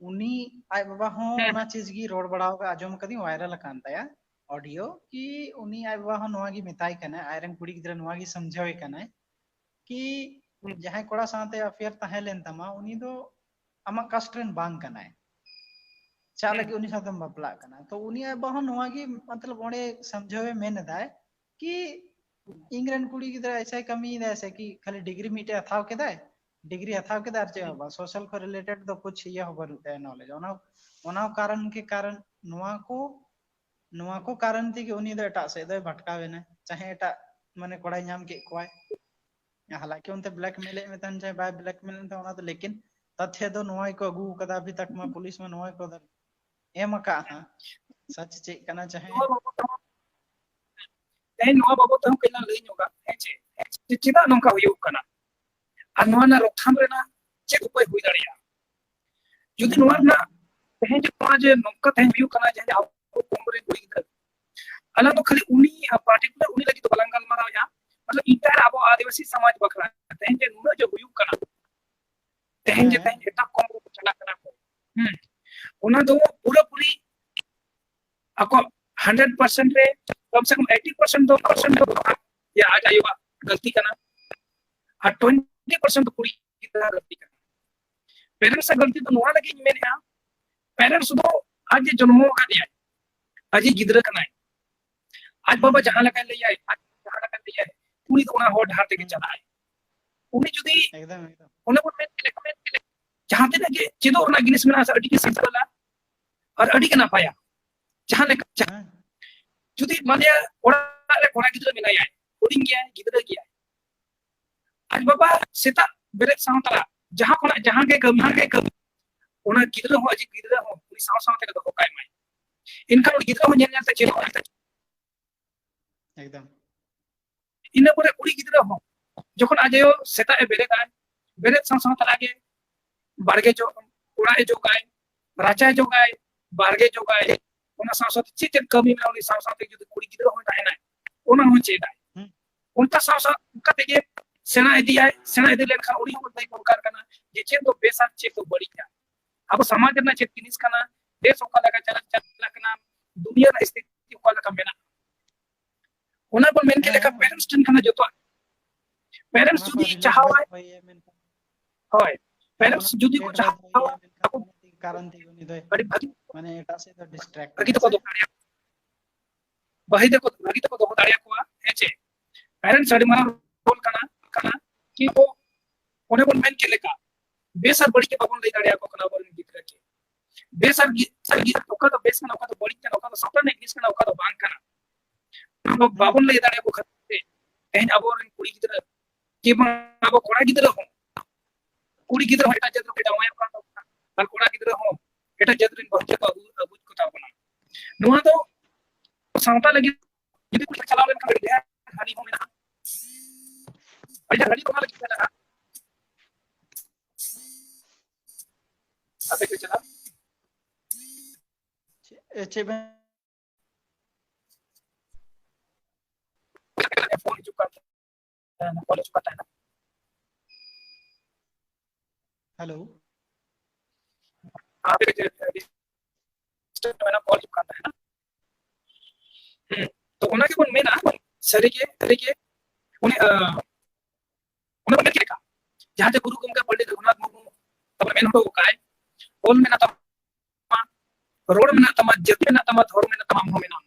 Speaker 1: उनी आय बाबा हो ओना चीज गी रोड बड़ाव का आजम कदी वायरल कान ताया ऑडियो कि उनी आय बाबा हो नोवा गी मिताई कना आयरन कुड़ी गिदरा नोवा गी समझावे कना कि जहां कोड़ा साथे अफेयर ताहे लेन तमा उनी दो अमा कास्ट रेन बांग कना चा लगे उनी साथम बापला कना तो उनी आय बाबा हो नोवा गी मतलब ओडे समझावे मेन दाय कि इंग्रन कुड़ी गिदरा ऐसे कमी ऐसे कि खाली डिग्री मीटे अथाव केदाय डिग्री हथाव के दार चेबा सोशल को रिलेटेड तो कुछ ये हो बरुते नॉलेज ओना कारण के कारण नुआ को कारण थी कि उनी दो एटा से दो भटकावे ना चाहे एटा माने कोड़ाई नाम के कोय हालांकि उनते ब्लैकमेल में तन चाहे बाय ब्लैकमेल तो ओना तो लेकिन तथ्य दो नुआ को अगू कदा अभी तक में पुलिस में नुआ को एम का हां सच चे कना चाहे
Speaker 2: ए नुआ बाबू तो केना लई नोगा हे चिदा नोका हुयु कना और नुआ ना रोकथाम रेना चेक उपाय हुई दाड़िया जुदी नुआ ना तेहे जे नुआ जे नोका तेहे हुयु कना जे आपको कोमरे गुड़ी गिदरा अला तो खाली उनी पार्टिकुलर उनी लगी तो बलंगल मारा या मतलब इंटायर अब आदिवासी समाज बखरा तेहे जे नुआ जो हुयु कना तेहे जे एटा कोम को चला कना को उना दो पूरा पूरी आपको 100% रे कम से कम 80% तो या आ जाएगा गलती करना और 20% तो पूरी गलती करना पेरेंट्स से गलती तो नुआ लगी मैंने यहाँ पेरेंट्स तो आज जन्मों का दिया आज गिदरा करना है आज बाबा जहां लगा ले आए आज जहां लगा ले आए पूरी तो ना हो ढार के चला है उन्हें जुदी
Speaker 1: एकदम
Speaker 2: उन्हें को मैं जहां ते लगे चिदो ना गिनिस में ना अड़ी के सिंस वाला और अड़ी के ना पाया जहां ले जुदी माने कोड़ा गिदरा में नहीं आए कोडिंग गया है गिदरा गया आज बाबा सेता बेरे सावतला जहां के कम ओना गिदरा हो आज गिदरा हो पूरी साव ते को काय माय इनका गिदरा हो नेन ते चेलो
Speaker 1: एकदम
Speaker 2: इन परे कुड़ी गिदरा हो जखन आजयो सेता ए बेरे साव तला के बारगे जो कोड़ा ए जो गाय राचा जो गाय बारगे जो गाय ओना साव चित कमी में उनी साव ते जो कुड़ी गिदरा हो ना ओना हो चेदा उनका साव का ते सेना इदी लेन खा उड़ी हो तई प्रकार कना जे चे तो बेसा चे तो बड़ी क्या अब समाज ना चे जिनिस कना देश ओका लगा चला कना दुनिया ना स्थिति ओका लगा मेना ओना को मेन के लेका पेरेंट्स टन कना जतो पेरेंट्स जुदी चाहवा होय पेरेंट्स जुदी को चाहवा
Speaker 1: कारण थी उनी दो
Speaker 2: बड़ी भागी
Speaker 1: माने एटा से तो डिस्ट्रैक्ट
Speaker 2: भागी तो को दाड़िया भागी तो को दाड़िया को हेचे पेरेंट्स अड़ी मारा रोल कना कि वो ओने को मेन के लेका बेसर बड़ी के बाबन ले दाड़िया को कना बोल दिख रखे बेसर ओका तो बेस कना ओका तो बड़ी कना ओका तो सपना नहीं कना ओका तो बांग कना अब बाबन ले दाड़िया को खते तेन अब और कुड़ी की तरह के अब कोड़ा की तरह हो कुड़ी की तरह एटा जत्र के दावा का और कोड़ा की तरह हो एटा जत्र बहुत को अबुज को ता बना नुआ तो सावता लगी यदि कुछ चला लेन कर दिया हानि हो ना अरे हनी को लगी चला अबे के चला
Speaker 1: एचे में
Speaker 2: फोन चुका है ना कॉलेज पता है ना
Speaker 1: हेलो
Speaker 2: आप एक मैंने कॉल चुका है ना ᱵᱚᱱ ᱢᱮᱱᱟ ᱥᱟᱹᱨᱤᱜᱮ ᱩᱱᱤ ᱚᱱᱟ ᱵᱚᱱ ᱞᱮᱠᱟ ᱡᱟᱦᱟᱸ ᱡᱮ ᱜᱩᱨᱩ ᱜᱚᱢᱠᱮ ᱯᱚᱸᱰᱤᱛ ᱨᱚᱜᱷᱩᱱᱟᱛᱷ ᱢᱩᱨᱢᱩ ᱛᱟᱵᱚᱱ ᱢᱮᱱ ᱦᱚᱴᱚ ᱠᱟᱜᱼᱟᱭ ᱚᱞ ᱢᱮᱱᱟᱜ ᱛᱟᱢᱟ ᱨᱚᱲ ᱢᱮᱱᱟᱜ ᱛᱟᱢᱟ ᱡᱟᱹᱛᱤ ᱢᱮᱱᱟᱜ ᱛᱟᱢᱟ ᱫᱷᱚᱨᱚᱢ ᱢᱮᱱᱟᱜ ᱛᱟᱢᱟ ᱟᱢ ᱦᱚᱸ ᱢᱮᱱᱟᱢ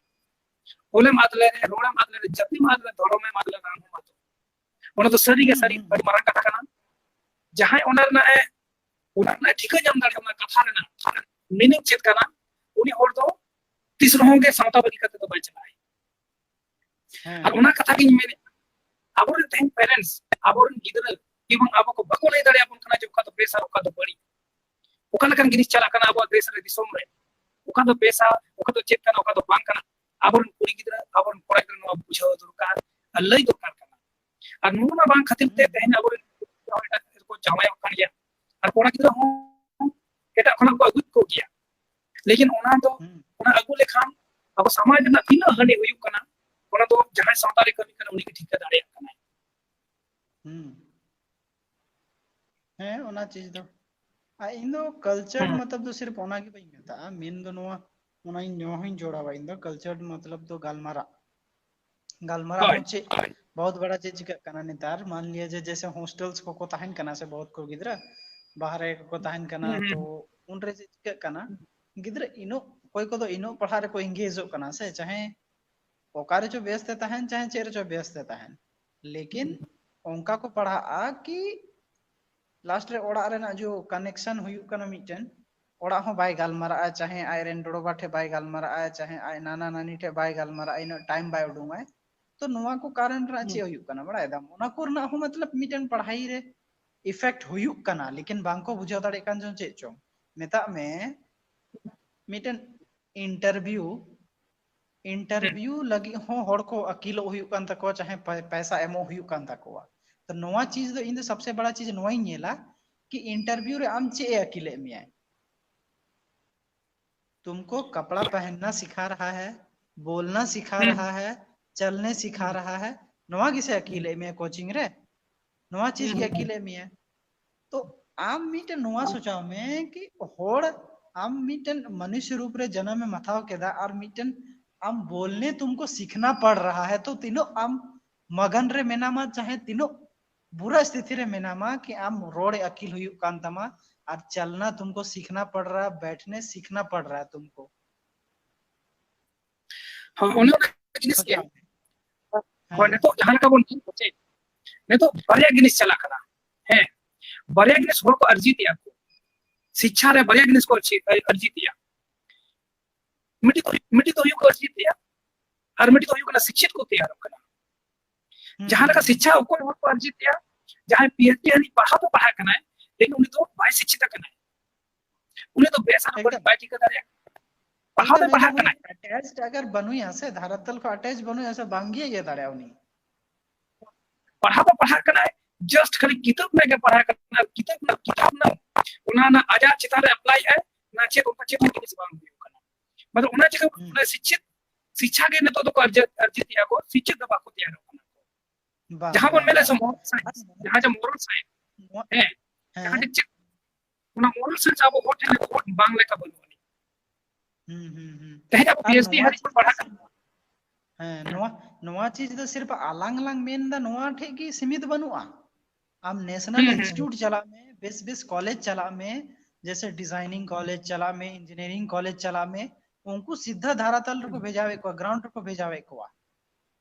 Speaker 2: ᱚᱞᱮᱢ ᱟᱫ ᱞᱮᱨᱮ ᱨᱚᱲᱮᱢ ᱟᱫ ᱞᱮᱨᱮ ᱡᱟᱹᱛᱤᱢ ᱟᱫ ᱞᱮᱨᱮ ᱫᱷᱚᱨᱚᱢᱮᱢ ᱟᱫ ᱞᱮᱨᱮ ᱟᱢ ᱦᱚᱸ ᱟᱫᱚᱜ ᱚᱱᱟ ᱫᱚ ᱥᱟᱹᱨᱤᱜᱮ ᱥᱟᱹᱨᱤ ᱟᱹᱰᱤ ᱢᱟᱨᱟᱝ ᱠᱟᱛᱷᱟ ᱠᱟᱱᱟ ᱡᱟᱦᱟᱸᱭ ᱚᱱᱟ ᱨᱮᱱᱟᱜ ᱴᱷᱤᱠᱟᱹ ᱧᱟᱢ ᱫᱟᱲᱮᱭᱟᱜᱼᱟ ᱚᱱᱟ ᱠᱟᱛᱷᱟ ᱨᱮᱱᱟᱜ ᱢᱤᱱᱤᱝ ᱪᱮᱫ ᱠᱟᱱᱟ ᱩᱱᱤ ᱦᱚᱲ ᱫᱚ ᱛᱤᱥ ᱨᱮᱦᱚᱸ ᱜᱮ ᱥᱟᱶᱛᱟ ᱵᱟᱹᱜᱤ ᱠᱟᱛᱮ ᱫᱚ ᱵᱟᱭ ᱪᱟᱞᱟᱜᱼᱟ ᱟᱨ ᱚᱱᱟ ᱠᱟᱛᱷᱟ ᱜᱤᱧ ᱢᱮᱱᱮᱫ ᱟᱵᱚᱨᱮᱱ ᱛᱮᱦᱮᱧ ᱯᱮᱨᱮন্টᱥ ᱟᱵᱚᱨᱮᱱ ᱜᱤᱫᱽᱨᱟᱹ ᱮᱵᱚᱝ ᱟᱵᱚ ᱠᱚ ᱵᱟᱠᱚ ᱞᱟᱹᱭ ᱫᱟᱲᱮᱭᱟᱵᱚᱱ ᱠᱟᱱᱟ ᱡᱮ ᱚᱠᱟ ᱫᱚ ᱵᱮᱥ ᱟᱨ ᱚᱠᱟ ᱫᱚ ᱵᱟᱹᱲᱤᱡ ᱚᱠᱟ ᱞᱮᱠᱟᱱ ᱡᱤᱱᱤᱥ ᱪᱟᱞᱟᱜ ᱠᱟᱱᱟ ᱟᱵᱚᱣᱟᱜ ᱫᱮᱥ ᱨᱮ ᱫᱤᱥᱚᱢ ᱨᱮ ᱚᱠᱟ ᱫᱚ ᱵᱮᱥᱟ ᱚᱠᱟ ᱫᱚ ᱪᱮᱫ ᱠᱟᱱᱟ ᱚᱠᱟ ᱫᱚ ᱵᱟᱝ ᱠᱟᱱᱟ ᱟᱵᱚᱨᱮᱱ ᱠᱩᱲᱤ ᱜᱤᱫᱽᱨᱟᱹ ᱟᱵᱚᱨᱮᱱ ᱠᱚᱲᱟ ᱜᱤᱫᱽᱨᱟᱹ ᱱᱚᱣᱟ ᱵᱩᱡᱷᱟᱹᱣ ᱫᱚᱨᱠᱟर ᱟᱨ ᱞᱟᱹᱭ ᱫᱚᱨᱠᱟর ᱠᱟᱱᱟ ᱟᱨ ᱱᱚᱣᱟ ᱵᱟᱝ ᱠᱷᱟᱹᱛᱤᱨ ᱛᱮ ᱛᱮᱦᱮᱧ ᱟᱵᱚᱨᱮᱱ ᱮᱴᱟᱜ ᱠᱚ ᱡᱟᱶᱟᱭᱚᱜ ᱠᱟᱱ ᱜᱮᱭᱟ ᱟᱨ ᱠᱚᱲᱟ ᱜᱤᱫᱽᱨᱟᱹ ᱦᱚᱸ ᱮᱴᱟᱜ ᱠᱷᱚᱱᱟᱜ ᱠᱚ ᱟᱹᱜᱩᱭᱮᱫ ᱠᱚ ᱜᱮᱭᱟ लेकिन ᱚᱱᱟ ᱟᱹᱜᱩ ᱞᱮᱠᱷᱟᱱ ᱟᱵᱚ ᱥᱚᱢᱟᱡᱽ ᱨᱮᱱᱟᱜ ᱛᱤᱱᱟᱹᱜ ᱦᱟᱹᱱᱤ ᱦᱩᱭᱩᱜ ᱠᱟᱱᱟ ᱚᱱᱟ ᱫᱚ ᱡᱟᱦᱟᱸᱭ ᱥᱟᱶᱛᱟᱨᱮ ᱠᱟᱹᱢᱤ ᱠᱟᱱᱟ ᱩᱱᱤ ᱜᱮ ᱴᱷᱤᱠᱟᱹ ᱫᱟᱲᱮᱭᱟᱜ ᱠᱟᱱᱟᱭ
Speaker 1: ᱦᱮᱸ ᱚᱱᱟ ᱪᱤᱡ ᱫᱚ ᱤᱧ ᱫᱚ कल्चर मतलब दो सिर्फ ओना गे बई मेता मेन दो नोआ ओना इन नो हई जोड़ावा इन दो कल्चर मतलब दो गालमारा
Speaker 2: ᱦᱳᱭ
Speaker 1: हो चे बहुत बड़ा चीज चिका कना नेतार मान लिया जे जैसे हॉस्टल्स को ताहन कना से बहुत को गिदरा बाहर को ताहन कना तो उन रे चिका कना गिदरा इनो कोई को दो इनो पढ़ा रे को एंगेजो कना से चाहे ओकारे जो व्यस्त ताहन चाहे चेर जो व्यस्त ताहन लेकिन उनका को पढ़ा कि लास्ट रे ओड़ा रेना जो कनेक्शन हुयुक कना मिटन ओड़ा हो बाय गालमारा चाहे आय रेन डोडोबा ठे बाय गालमारा चाहे आय नाना नानी ठे बाय गालमारा इन टाइम बाय उडुंगाय तो नोआ को कारण रा चे हुयुक कना बड़ा एकदम ओना को रना हो मतलब मिटन पढ़ाई रे इफेक्ट हुयुक कना लेकिन बांको बुझाव दाड़े कान जो चे चो मेता में मिटन इंटरव्यू लगी हो हड़ को अकीलो हुयुक कान तको चाहे पैसा एमो हुयुक कान तको तो नोआ चीज दो इन सबसे बड़ा चीज नोआ ही नेला कि इंटरव्यू रे आम चे अकेले में तुमको कपड़ा पहनना सिखा रहा है बोलना सिखा रहा है चलने सिखा रहा है नोआ किसे अकेले में कोचिंग रे नोआ चीज के अकेले में तो आम मीटन नोआ सोचाओ में कि होड़ आम मीटन मनुष्य रूप रे जन्म में मथाओ केदा और मीटन आम बोलने तुमको सीखना पड़ रहा है तो तीनों आम मगन रे मेनामा चाहे तीनों बुरा स्थिति रे मेनामा कि आम रोड़े अकील हुई कांतमा और चलना तुमको सीखना पड़ रहा है बैठने सीखना पड़ रहा है तुमको
Speaker 2: हाँ उन्हें जिनिस के हाँ ने तो जहां का बोल ने तो बड़े जिनिस चला करा है बड़े जिनिस होड़ को अर्जी दिया को शिक्षा रे बड़े जिनिस को अर्जी दिया मिटी तो को अर्जी दिया और मिटी तो को शिक्षित को तैयार करना जहां का शिक्षा को होड़ को अर्जी दिया जहां पीएचडी यानी पढ़ा तो पढ़ा करना है लेकिन उन्हें तो बाय शिक्षित करना है उन्हें तो बेसा पर बाय ठीक कर पढ़ा तो पढ़ा करना है
Speaker 1: अटैच्ड अगर बनु यहाँ से धारतल को अटैच बनु यहाँ से बांगिए ये दाड़े उन्हीं
Speaker 2: पढ़ा तो पढ़ा करना है जस्ट खाली किताब में के पढ़ा करना किताब ना उन्हें आजाद चिता रे अप्लाई है ना चेत उनका चेत की बांग हुई करना मतलब उन्हें जगह शिक्षित शिक्षा के ने तो अर्जित दिया को शिक्षित दबा को तैयार करना जहां बन मेले से जहां जो मोरल साइंस है जहां जे उना मोरल साइंस अब होट है तो बांग्ला का बनवानी तेज अब पीएचडी हरि पर पढ़ा
Speaker 1: हैं नोआ चीज तो सिर्फ आलांग लांग मेन दा नोआ ठे की सीमित बनुआ आम नेशनल इंस्टीट्यूट चला में बेस कॉलेज चला में जैसे डिजाइनिंग कॉलेज चला में इंजीनियरिंग कॉलेज चला में उनको सीधा धारातल को भेजावे को ग्राउंड को भेजावे को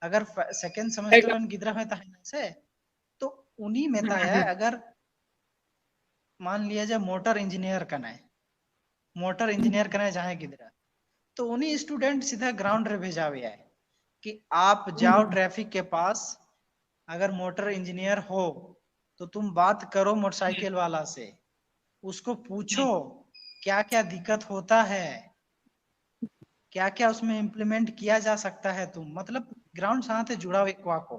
Speaker 1: अगर सेकंड सेमेस्टर में गिदरा है ताहना से तो उन्हीं में ता है अगर मान लिया जाए मोटर इंजीनियर करना है जहां गिदरा तो उन्हीं स्टूडेंट सीधा ग्राउंड रे भेजावे है कि आप जाओ ट्रैफिक के पास अगर मोटर इंजीनियर हो तो तुम बात करो मोटरसाइकिल वाला से उसको पूछो क्या क्या दिक्कत होता है क्या क्या उसमें इम्प्लीमेंट किया जा सकता है तुम मतलब ग्राउंड साथ जुड़ा हुआ को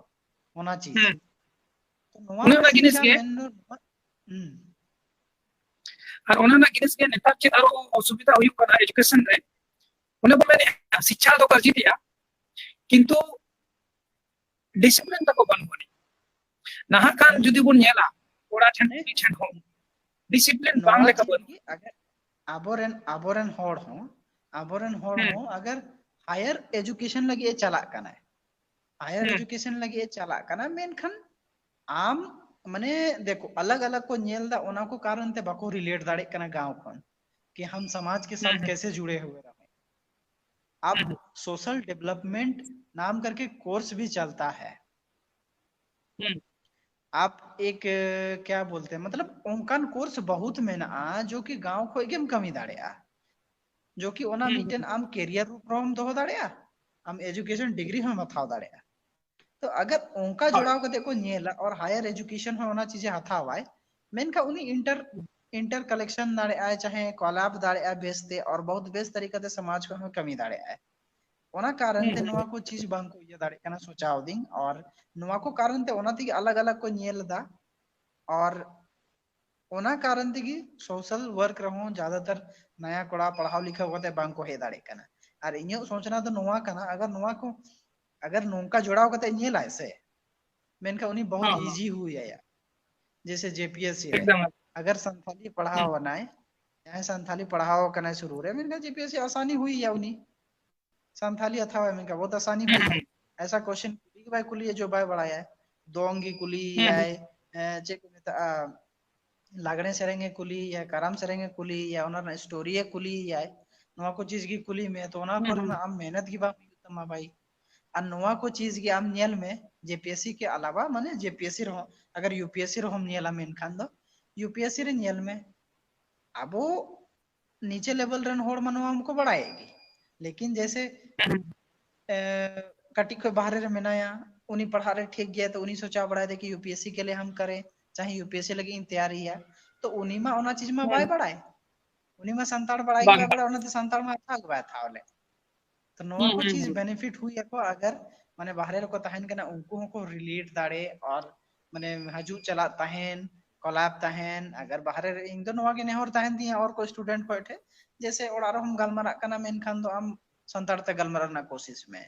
Speaker 1: होना चाहिए तो
Speaker 2: उन्हें गिनिस के और उन्हें गिनिस के नेता के आरो असुविधा हुई कना एजुकेशन रे उन्हें मैंने शिक्षा तो कर दिया किंतु डिसिप्लिन तक बनवानी नहा कान जुदी बुन नेला ओड़ा ठन हो डिसिप्लिन बांग लेका बन
Speaker 1: अगर आबोरन होड़ हो अगर हायर एजुकेशन लगी चला कना हायर एजुकेशन लगी चला कना मेनखान आम माने देखो अलग अलग को नेल दा ओना को कारण ते बाको रिलेट दाड़े कना गांव खन कि हम समाज के साथ कैसे जुड़े हुए रहे। अब सोशल डेवलपमेंट नाम करके कोर्स भी चलता है। आप एक क्या बोलते हैं मतलब उनका कोर्स बहुत मेना जो कि गांव को एकदम कमी दाड़े जो कि ओना मीटन आम कैरियर रूप हम दोहो दाड़े आम एजुकेशन डिग्री हम हथाव दाड़े। तो अगर उनका जुड़ाव कते को नेला और हायर एजुकेशन में ओना चीजें हथावाय मेनका उनी इंटर इंटर कलेक्शन दाड़े चाहे कोलैब दाड़े बेसते और बहुत बेस तरीका ते समाज को हम कमी दाड़े ओना कारण ते नवा को चीज बांग को दाड़े कना सोचाव दिंग और नवा को कारण ते ओना ती अलग अलग को नेल दा और ओना कारण ते सोशल वर्क रहो ज्यादातर नया कोड़ा पढ़ाव लिखाव कते बांग को हे दाड़े कना। और इᱧ सोचना तो नवा कना अगर नवा को अगर नोंका जुड़ाव कते नेलाय से मेनका उनी बहुत इजी हुई है। जैसे जेपीएससी रे अगर संथाली पढ़ाव बनाए चाहे संथाली पढ़ाव कना शुरू रे मेनका जेपीएससी आसानी हुई है उनी संथाली अथवा मेनका बहुत आसानी हुई है। ऐसा क्वेश्चन कुली के भाई कुली जो भाई बढ़ाया है दोंगी कुली है जे को मेता लागणे सेरेंगे कुली या कराम सेरेंगे कुली या ओनर स्टोरी है कुली या नवा को चीज की कुली में तो ओना पर आम मेहनत की बात तमा भाई और नवा को चीज की आम नेल में जेपीएससी के अलावा माने जेपीएससी रहो अगर यूपीएससी रहो नेला मेन खान दो यूपीएससी रे नेल में अबो नीचे लेवल रन होड़ मनवा हमको बढ़ाएगी लेकिन जैसे कटी को बाहर रे मेनाया उनी पढ़ा रहे ठीक गया तो उन्हीं सोचा बढ़ाए दे कि यूपीएससी के लिए हम करें चाहे यूपीएससी लगी तैयारी है तो उन्हीं में ओना चीज में बाय बढ़ाए उन्हीं में संताड़ बढ़ाई बाय बढ़ाए ओना तो संताड़ में अच्छा गया था वाले तो नवा को चीज बेनिफिट हुई को अगर माने बाहर को तहन कना उनको को रिलेट दाड़े और माने हजू चला तहन कोलैब तहन अगर बाहर इन दो नवा के नेहर तहन दिया और कोई स्टूडेंट को एठे जैसे ओड़ा हम गलमरा कना मेन खान दो आम संताड़ ते गलमरा ना कोशिश में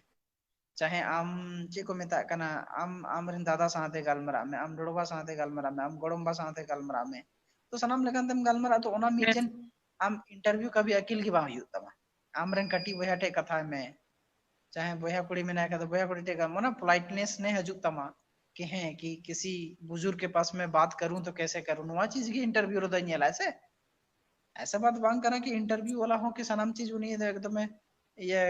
Speaker 1: चाहे आम चे को मेता कना आम आमरिन दादा साथे गलमरा में आम डोड़वा साथे गलमरा में आम गोड़म्बा साथे गलमरा में तो सनाम लेकिन तम गलमरा तो ओना मीटन आम इंटरव्यू कभी अकिल की बाहुं तमा आमरन कटी बया टे कथा में चाहे बया कुड़ी में ना तो बया कुड़ी टे मना पोलाइटनेस ने हजू तमा कि हैं कि किसी बुजुर्ग के पास मैं बात करूं तो कैसे करूं नवा चीज की इंटरव्यू रो दनियल ऐसा बात बांग करा कि इंटरव्यू वाला हो कि सनाम चीज उन्हीं एकदम ये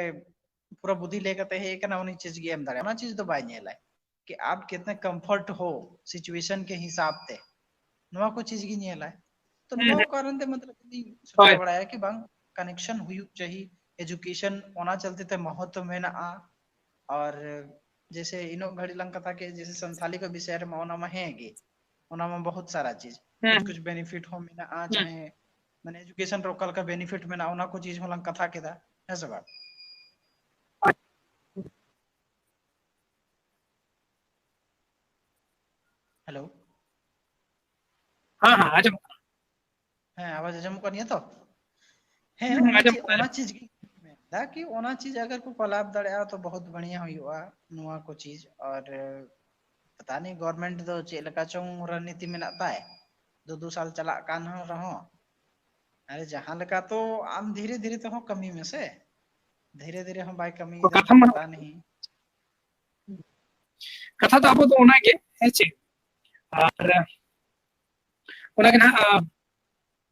Speaker 1: पूरा बुद्धि लेकर है कि ना उन्हीं चीज की एम दाड़े चीज तो बाय नेला कि आप कितने कंफर्ट हो सिचुएशन के हिसाब से नवा को चीज की नेला तो नवा कारण ते मतलब सोचा बड़ा है कि बांग कनेक्शन हुई चाहिए एजुकेशन ओना चलते थे महत्व में ना और जैसे इनो घड़ी लंग कथा के जैसे संथाली का विषय में ओना में है ओना में बहुत सारा चीज कुछ कुछ बेनिफिट हो में ना चाहे माने एजुकेशन रोकल का बेनिफिट में ना ओना को चीज होलंग कथा के दा है सब बात हेलो
Speaker 2: हाँ हाँ आजम
Speaker 1: हाँ आवाज आजम को नहीं तो है ओना चीज की दा कि ओना चीज अगर को कोलैब दड़या तो बहुत बढ़िया हुआ नुआ को चीज और पता नहीं गवर्नमेंट तो चे लका चोंग रणनीति में नाता है दो साल चला कान हो रहो अरे जहां लगा तो आम धीरे धीरे तो हो कमी में से धीरे धीरे हम बाय कमी इधर पता नहीं
Speaker 2: कथा तो अब तो ओना के है चे और ओना के ना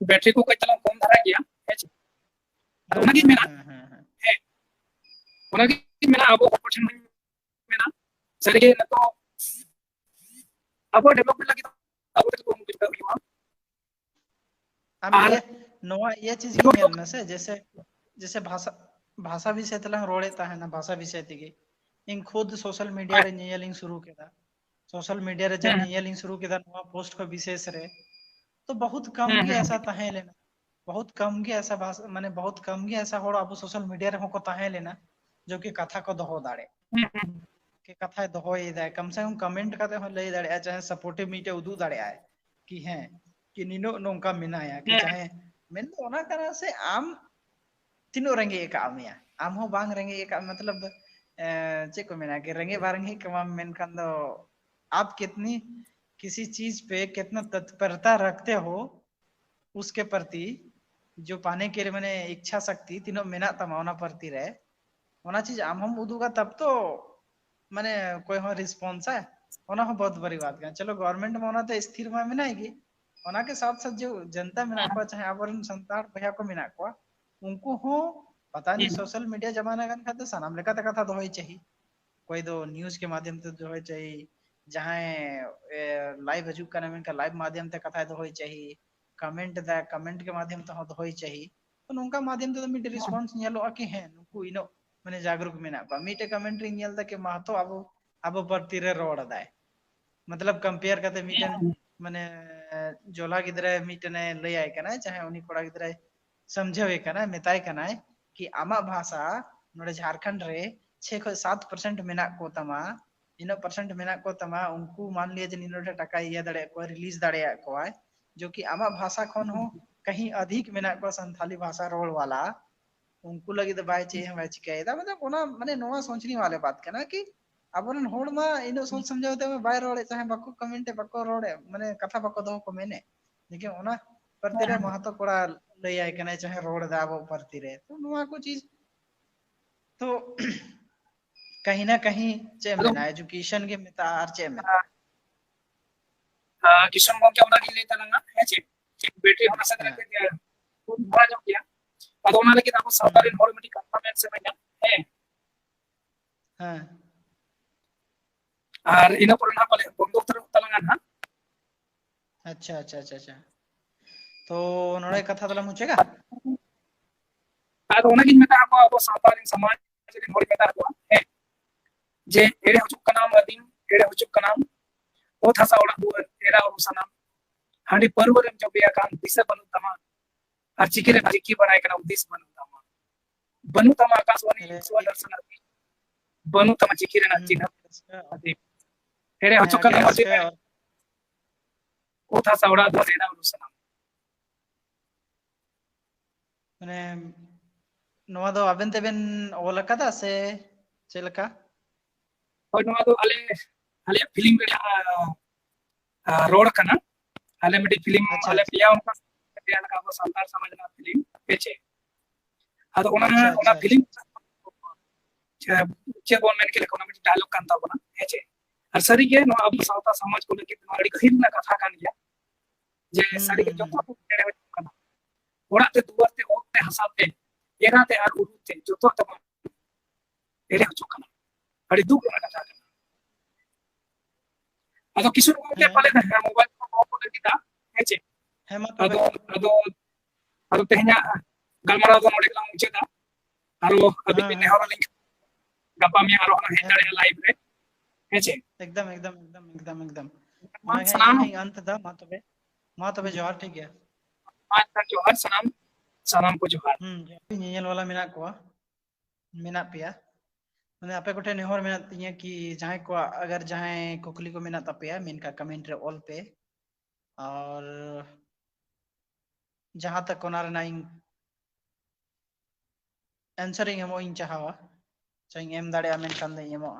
Speaker 2: बैटरी को कई तला कम धरा गया है चे तो ओना के मेना है ओना के मेना अब अपॉर्चुनिटी मेना सर के तो अब डेवलपमेंट लगी अब तो कुछ कर हुआ
Speaker 1: अब ये नवा ये चीज की मिलने से जैसे जैसे भाषा भाषा विषय तला रोड़ेता है ना भाषा विषय तिगे इन खुद सोशल मीडिया रे नियलिंग शुरू केदा सोशल मीडिया रे जब नियलिंग शुरू केदा नवा पोस्ट को विशेष रे तो बहुत कम की ऐसा तहे लेना बहुत कम की ऐसा भाषा माने बहुत कम की ऐसा होड़ा अब सोशल मीडिया रे को तहे लेना जो कि कथा को दहो दाड़े के कथा दहो इदा कम से कम कमेंट करते हो ले दाड़े चाहे सपोर्टिव मीटे उदू दाड़े आए कि हैं कि निनो नोंका मिनाया कि चाहे मेन तो ओना तरह से आम तीनों रंगे एक आमिया आम हो बांग रंगे एक मतलब चे को मिना कि रंगे बारंगे कमाम मेन खान दो आप कितनी किसी चीज पे कितना तत्परता रखते हो उसके प्रति जो पाने के लिए मैंने इच्छा शक्ति तीनों मेना तमावना प्रति रहे होना चीज आम हम उदूगा तब तो माने कोई हो रिस्पॉन्स है ओना हो बहुत बड़ी बात है। चलो गवर्नमेंट में ओना तो स्थिर में मिनाएगी ओना के साथ साथ जो जनता मिना को चाहे आबरन संतान भैया को मिना को उनको हो पता नहीं सोशल मीडिया जमाना गन खाते सनाम लेका कथा तो होई चाहिए कोई दो न्यूज के माध्यम से जो होई चाहिए जहां लाइव हजूक का नाम का लाइव माध्यम से कथा तो होई चाहिए कमेंट के माध्यम से तो होई चाहिए तो नोंका माध्यम से तो मिट रिस्पांस नेलो कि है नुकु इनो माने जागरूक मेना बा मिटे कमेंट्री नेल दा के महतो अब प्रति रे रोड दाय मतलब कंपेयर करते मिटन माने जोला गिदरे मिटने लय आय कना चाहे उनी कोड़ा गिदरे समझावे कना मेताय कना कि आमा भाषा नोडे झारखंड रे 6 से 7% मेना को तमा इन परसेंट मेना को तमा उनको मान लिए जन इनोटे टका ये दड़े को रिलीज दड़े को जो कि आमा भाषा खन हो कहीं अधिक मेना को संथाली भाषा रोल वाला उनको लगी तो बाय चाहिए हम चिकायदा मतलब ओना माने नोवा सोचनी वाले बात के ना कि अबरन होड़ मा इनो सोच समझावते में बाय रोड़े चाहे बको कमेंटे बको रोड़े माने कथा बको दो को मेने लेकिन ओना प्रति रे महत्व कोड़ा लय आय कने चाहे रोड़ दाबो प्रति रे तो नोवा को चीज तो कहीं ना कहीं चे मेना एजुकेशन के मितार चे में
Speaker 2: किशन गो के ओना के लिए तलंगा है चे बैटरी होना सके के खूब बड़ा जो किया अदो ओना लेकिन आपको सावधान और मिटी कंपार्टमेंट से में है
Speaker 1: हां
Speaker 2: और इन पर ना बोले बंदूक तर तलंगा ना
Speaker 1: अच्छा अच्छा अच्छा अच्छा तो नोड़े कथा तला मुचेगा
Speaker 2: अदो ओना गिन मेता को अब सावधान समाज के होड़ मेता को है जे एड़े हुचुक का नाम अदीम एड़े हुचुक का नाम ओ थासा ओड़ा दुआ एरा और सनाम हांडी परवरम जो बिया काम दिशा बनु तमा और चिकिरे चिकी बनाए कना उद्देश्य बनु तमा आकाशवाणी स्व दर्शन बनु तमा चिकिरे ना चिन्ह एड़े हुचुक का नाम अदीम ओ थासा ओड़ा दुआ एरा और सनाम
Speaker 1: माने नोवा दो अबेन तेबेन ओला कदा से चेलका
Speaker 2: और नोवा दो आले फिल्म रे रोड कना आले मिडी फिल्म आले पिया उनका पिया का को संतार समाज ना फिल्म पेचे अदो ओना फिल्म चे गवर्नमेंट के लेकोना मिडी डायलॉग कांता बना हेचे और सरी के नो अब सावता समाज को लेके तुम्हारी गहिर ना कथा कान गया जे सरी के जोतो को तेरे कना ओराते दुआते ओते हसाते एराते आर उरुते जोतो तम एरे हो चुका अड़ी दुख ना कथा अदो किशोर को के पाले ना मोबाइल को ऑफ कर दिता हेचे
Speaker 1: हेमा
Speaker 2: अदो तेहना गलमारा दो नोडे कला मुचे दा आरो अभी भी नेहरो लिंक गपा में आरो ना हेटारे लाइव रे हेचे
Speaker 1: एकदम एकदम एकदम एकदम एकदम
Speaker 2: सलाम
Speaker 1: अंत दा मा तबे जोहार ठीक है
Speaker 2: मा जोहार सलाम को जोहार
Speaker 1: ᱧᱮᱧᱮᱞ वाला मेना को मेना पिया माने आपे कोठे नेहर मेना तिया कि जहां को अगर जहां कुकली को मेना तपिया मेन का कमेंट रे ऑल पे और जहां तक कोना रे नाइन आंसरिंग हम इन चाहवा चाहे एम दाड़े मेन कान दे एमो